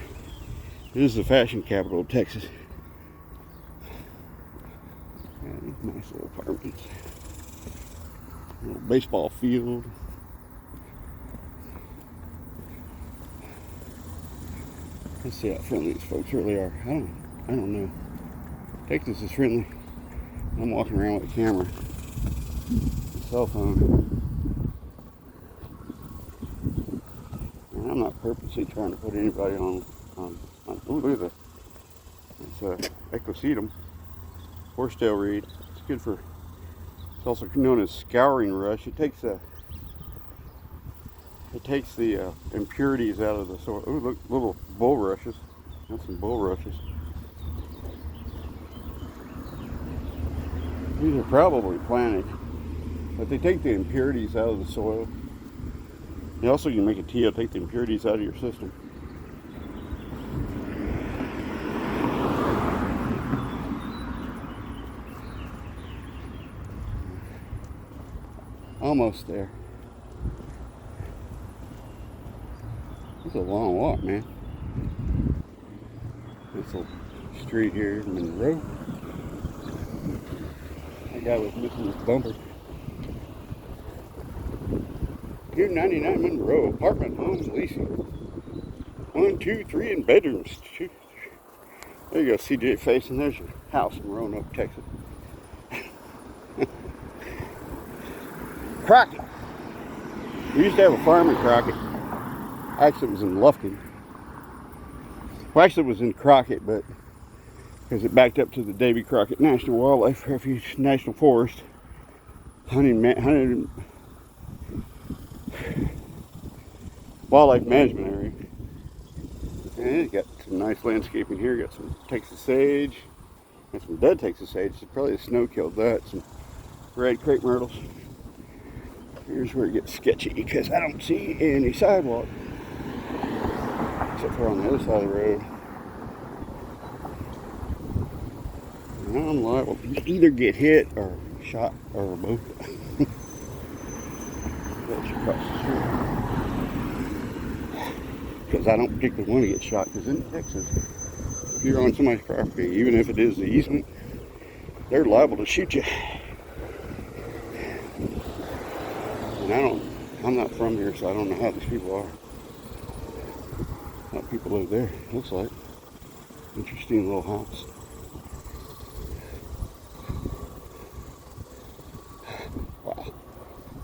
[SPEAKER 1] This is the fashion capital of Texas. And nice little apartments. A little baseball field. Let's see how friendly these folks really are. I don't know. Texas is friendly. I'm walking around with a camera, a cell phone, and I'm not purposely trying to put anybody on. Oh, look at that! It's Echosedum, horsetail reed. It's good for. It's also known as scouring rush. It takes the impurities out of the soil. Oh, look, little bulrushes. That's some bulrushes. These are probably planted, but they take the impurities out of the soil. They also can make a tea, take the impurities out of your system. Almost there. It's a long walk, man. This little street here in Monroe. That guy was missing his bumper. 299 Monroe, apartment homes leasing. 1, 2, 3 in bedrooms. There you go, CJ face, and there's your house in Roanoke, Texas. Crockett. We used to have a farm in Crockett. Actually, it was in Lufkin. Well, actually, it was in Crockett, but because it backed up to the Davy Crockett National Wildlife Refuge, National Forest, hunting wildlife management area. And it's got some nice landscaping here. Got some Texas sage, and some dead Texas sage. Probably the snow killed that. Some red crepe myrtles. Here's where it gets sketchy because I don't see any sidewalk except for on the other side of the road. And I'm liable to either get hit or shot or both. That's across the street. Because I don't particularly want to get shot, because in Texas, if you're on somebody's property, even if it is the easement, they're liable to shoot you. And I'm not from here, so I don't know how these people are. How people live there, looks like. Interesting little house. Wow.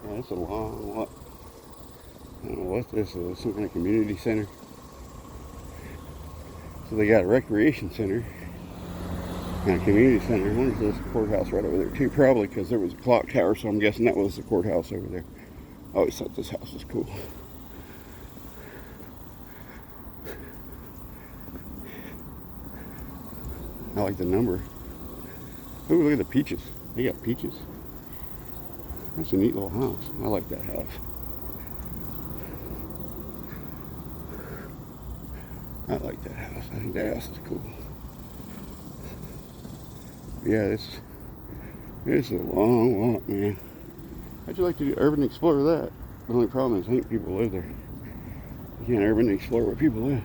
[SPEAKER 1] Yeah, that's a long walk. I don't know what this is, some kind of community center. So they got a recreation center and a community center. I wonder if there's a courthouse right over there too. Probably, because there was a clock tower, so I'm guessing that was the courthouse over there. I always thought this house was cool. I like the number. Ooh, look at the peaches. They got peaches. That's a neat little house. I like that house. I like that house. I think that house is cool. Yeah, this is a long walk, man. How'd you like to urban explore that? The only problem is ain't people live there. You can't urban explore where people live.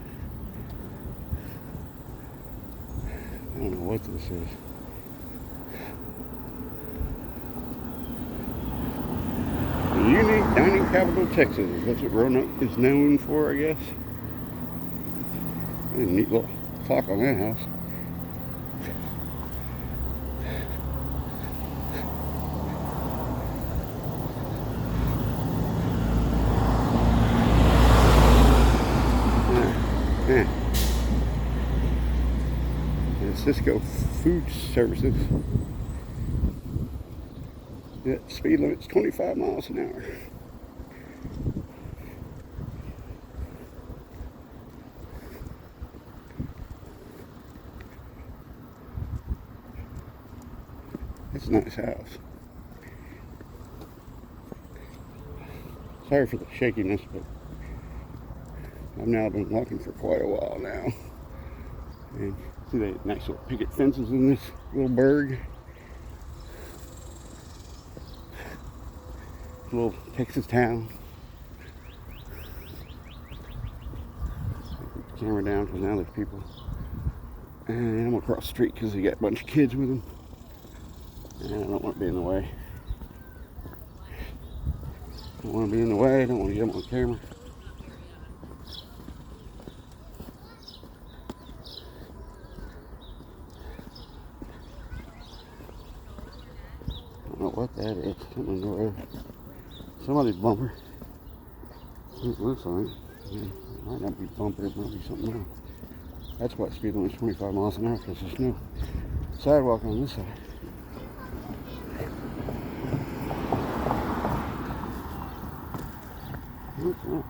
[SPEAKER 1] I don't know what this is. The unique dining capital of Texas. That's what Roanoke is known for, I guess. There's a neat little clock on that house. Cisco Food Services. Yeah, speed limit's 25 miles an hour. It's a nice house. Sorry for the shakiness, but I've now been walking for quite a while now. And see the nice little picket fences in this little burg. Little Texas town. Put the camera down because now there's people. And I'm gonna cross the street because they got a bunch of kids with them. And I don't want to be in the way. Don't want to be in the way. I don't want to get them on camera. I don't know what that is. Something on the road. Somebody's bumper. It looks like. Yeah, it might not be bumper. It might be something else. That's why speed limit is 25 miles an hour, because there's no sidewalk on this side. What's that?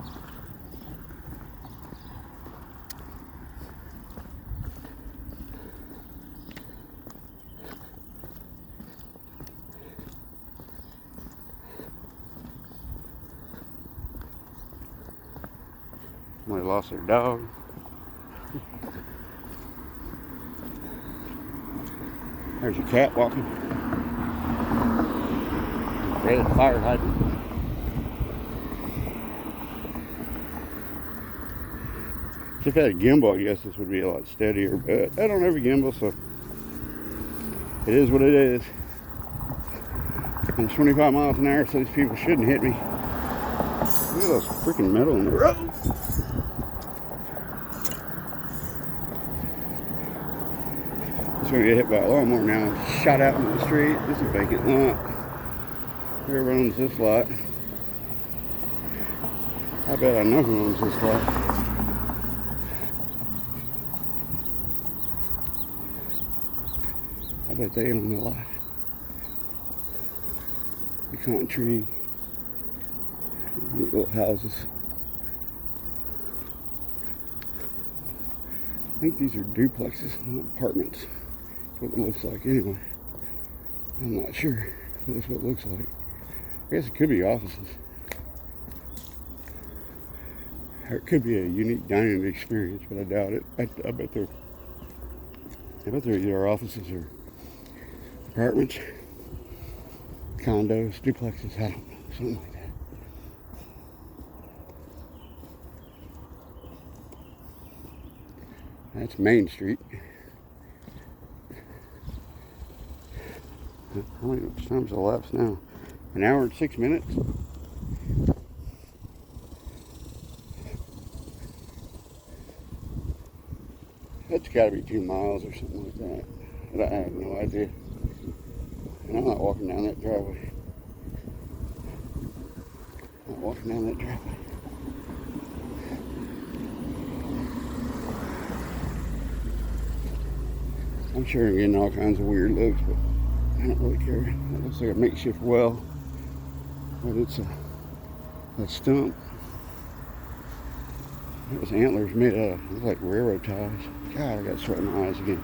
[SPEAKER 1] Somebody lost their dog. There's a cat walking. Red fire hydrant. If I had a gimbal, I guess this would be a lot steadier, but I don't have a gimbal, so it is what it is. And 25 miles an hour, so these people shouldn't hit me. Look at those freaking metal in the road. Just gonna get hit by a lawnmower now. Shot out into the street. This is a vacant lot. Whoever owns this lot, I bet I know who owns this lot. I bet they own the lot. Pecan tree. Neat little houses. I think these are duplexes, not apartments. That's what it looks like anyway. I'm not sure if that's what it looks like. I guess it could be offices. Or it could be a unique dining experience, but I doubt it. I bet they're either offices or apartments, condos, duplexes, I don't know, something like that. That's Main Street. How many times elapsed now? An hour and 6 minutes? That's got to be 2 miles or something like that. But I have no idea. And I'm not walking down that driveway. Not walking down that driveway. I'm sure I'm getting all kinds of weird looks, but I don't really care. It looks like a makeshift well, but it's a stump. Those antlers made out of, look like railroad ties. God, I got sweat in my eyes again.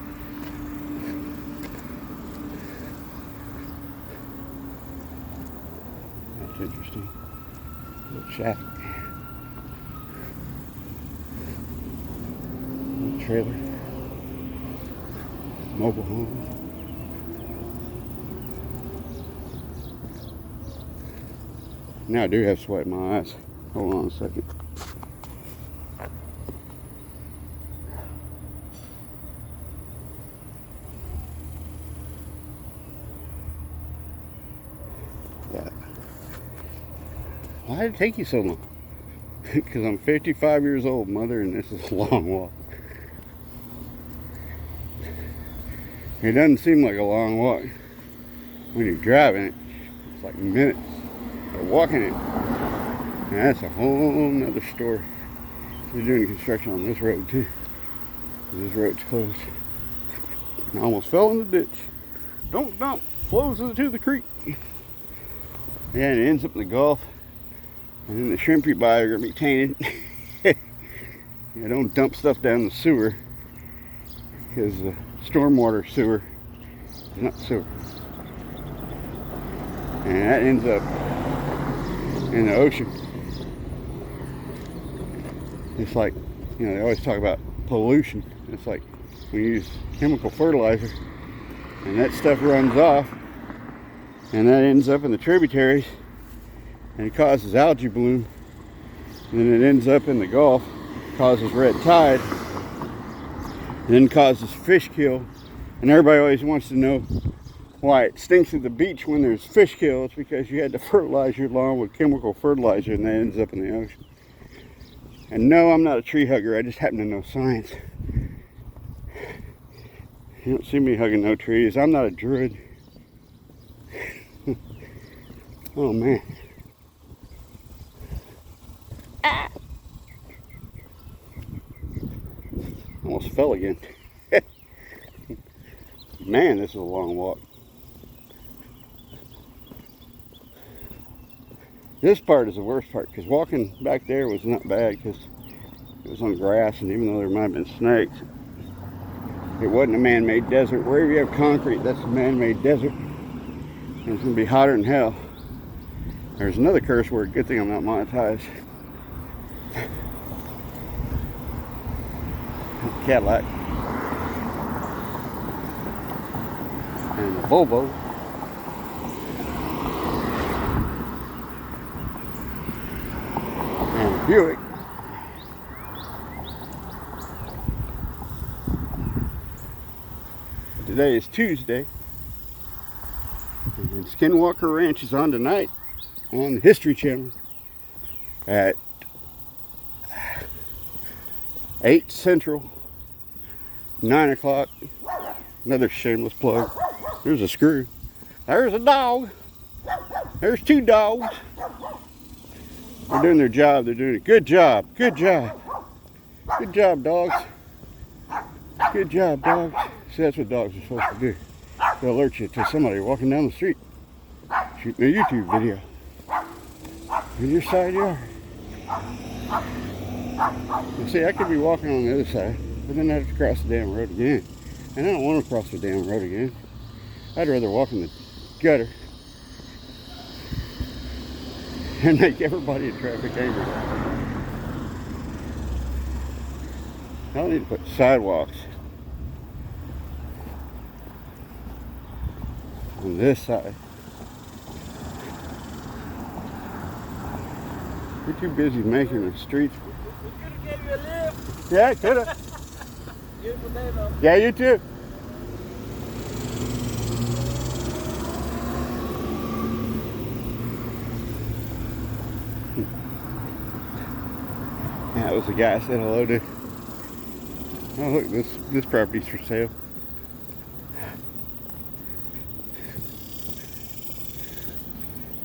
[SPEAKER 1] That's interesting. Little shack. Little trailer. Mobile home. Now I do have sweat in my eyes. Hold on a second. Yeah. Why did it take you so long? Because I'm 55 years old, mother, and this is a long walk. It doesn't seem like a long walk when you're driving it. It's like minutes. But walking it, and that's a whole nother story. They're doing construction on this road too. This road's closed. I almost fell in the ditch. Don't dump, flows into the creek. Yeah, and it ends up in the Gulf. And then the shrimp you buy are gonna be tainted. Yeah, don't dump stuff down the sewer, because the stormwater sewer is not sewer. And that ends up in the ocean. It's like, you know, they always talk about pollution. It's like we use chemical fertilizer and that stuff runs off and that ends up in the tributaries and it causes algae bloom, and then it ends up in the Gulf, causes red tide, and then causes fish kill. And everybody always wants to know why it stinks at the beach when there's fish kill. It's because you had to fertilize your lawn with chemical fertilizer and that ends up in the ocean. And no, I'm not a tree hugger, I just happen to know science. You don't see me hugging no trees. I'm not a druid. Oh man. Ah. Almost fell again. Man, this is a long walk. This part is the worst part, because walking back there was not bad because it was on grass, and even though there might have been snakes, it wasn't a man-made desert. Wherever you have concrete, that's a man-made desert. And it's going to be hotter than hell. There's another curse word. Good thing I'm not monetized. Cadillac. And the Volvo. Buick. Today is Tuesday, and Skinwalker Ranch is on tonight on the History Channel at 8 Central, 9 o'clock. Another shameless plug. There's a screw. There's a dog. There's 2 dogs. They're doing their job. They're doing a good job. Good job. Good job, dogs. Good job, dogs. See, that's what dogs are supposed to do. They'll alert you to somebody walking down the street, shooting a YouTube video in your side yard. You see, I could be walking on the other side, but then I have to cross the damn road again. And I don't want to cross the damn road again. I'd rather walk in the gutter and make everybody in traffic angry. I don't need to put sidewalks on this side. We're too busy making the streets.
[SPEAKER 2] We could have gave you a lift.
[SPEAKER 1] Yeah, I could have.
[SPEAKER 2] Beautiful day though.
[SPEAKER 1] Yeah, you too. That was the guy I said hello to. Oh look, this property's for sale.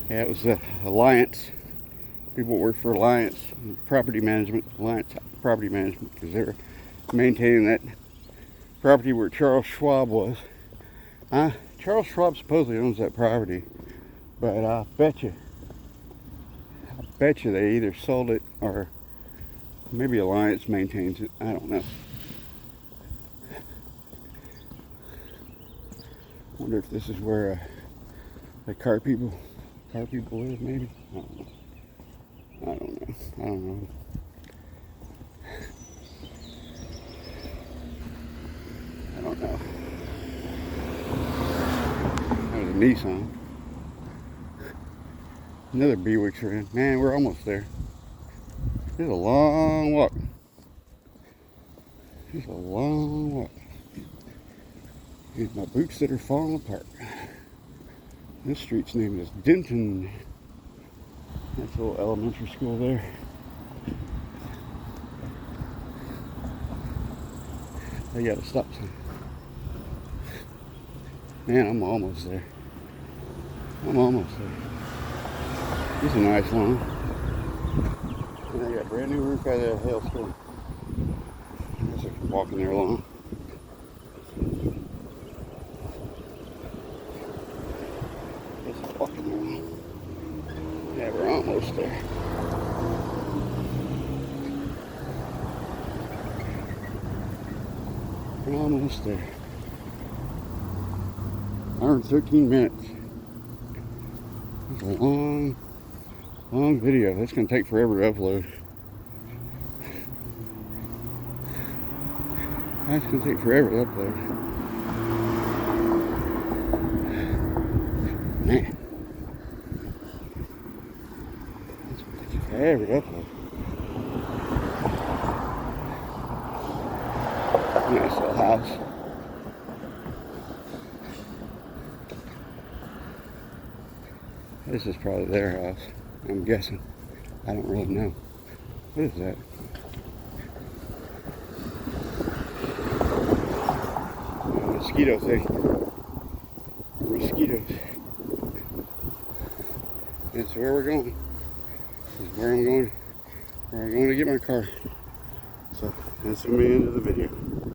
[SPEAKER 1] Yeah, it was Alliance. People work for Alliance Property Management, because they're maintaining that property where Charles Schwab was. Charles Schwab supposedly owns that property, but I bet you they either sold it or maybe Alliance maintains it. I don't know. Wonder if this is where the car people live, maybe? I don't know. I don't know. That was a Nissan. Another Buick's in. Man, we're almost there. It's a long walk. It's a long walk. Here's my boots that are falling apart. This street's name is Denton. That's a little elementary school there. They got a stop sign. Man, I'm almost there. It's a nice lawn. And they got a brand new roof out of that hailstorm. I guess I can walk in their lawn. Yeah, we're almost there. We're almost there. 113 minutes. That's a long video. That's going to take forever to upload. That's going to take forever to upload. Man. Forever to upload. Nice little house. This is probably their house, I'm guessing. I don't really know. What is that? Mosquito thing. Mosquitoes. That's where we're going. This is where I'm going to get my car. So that's the end of the video.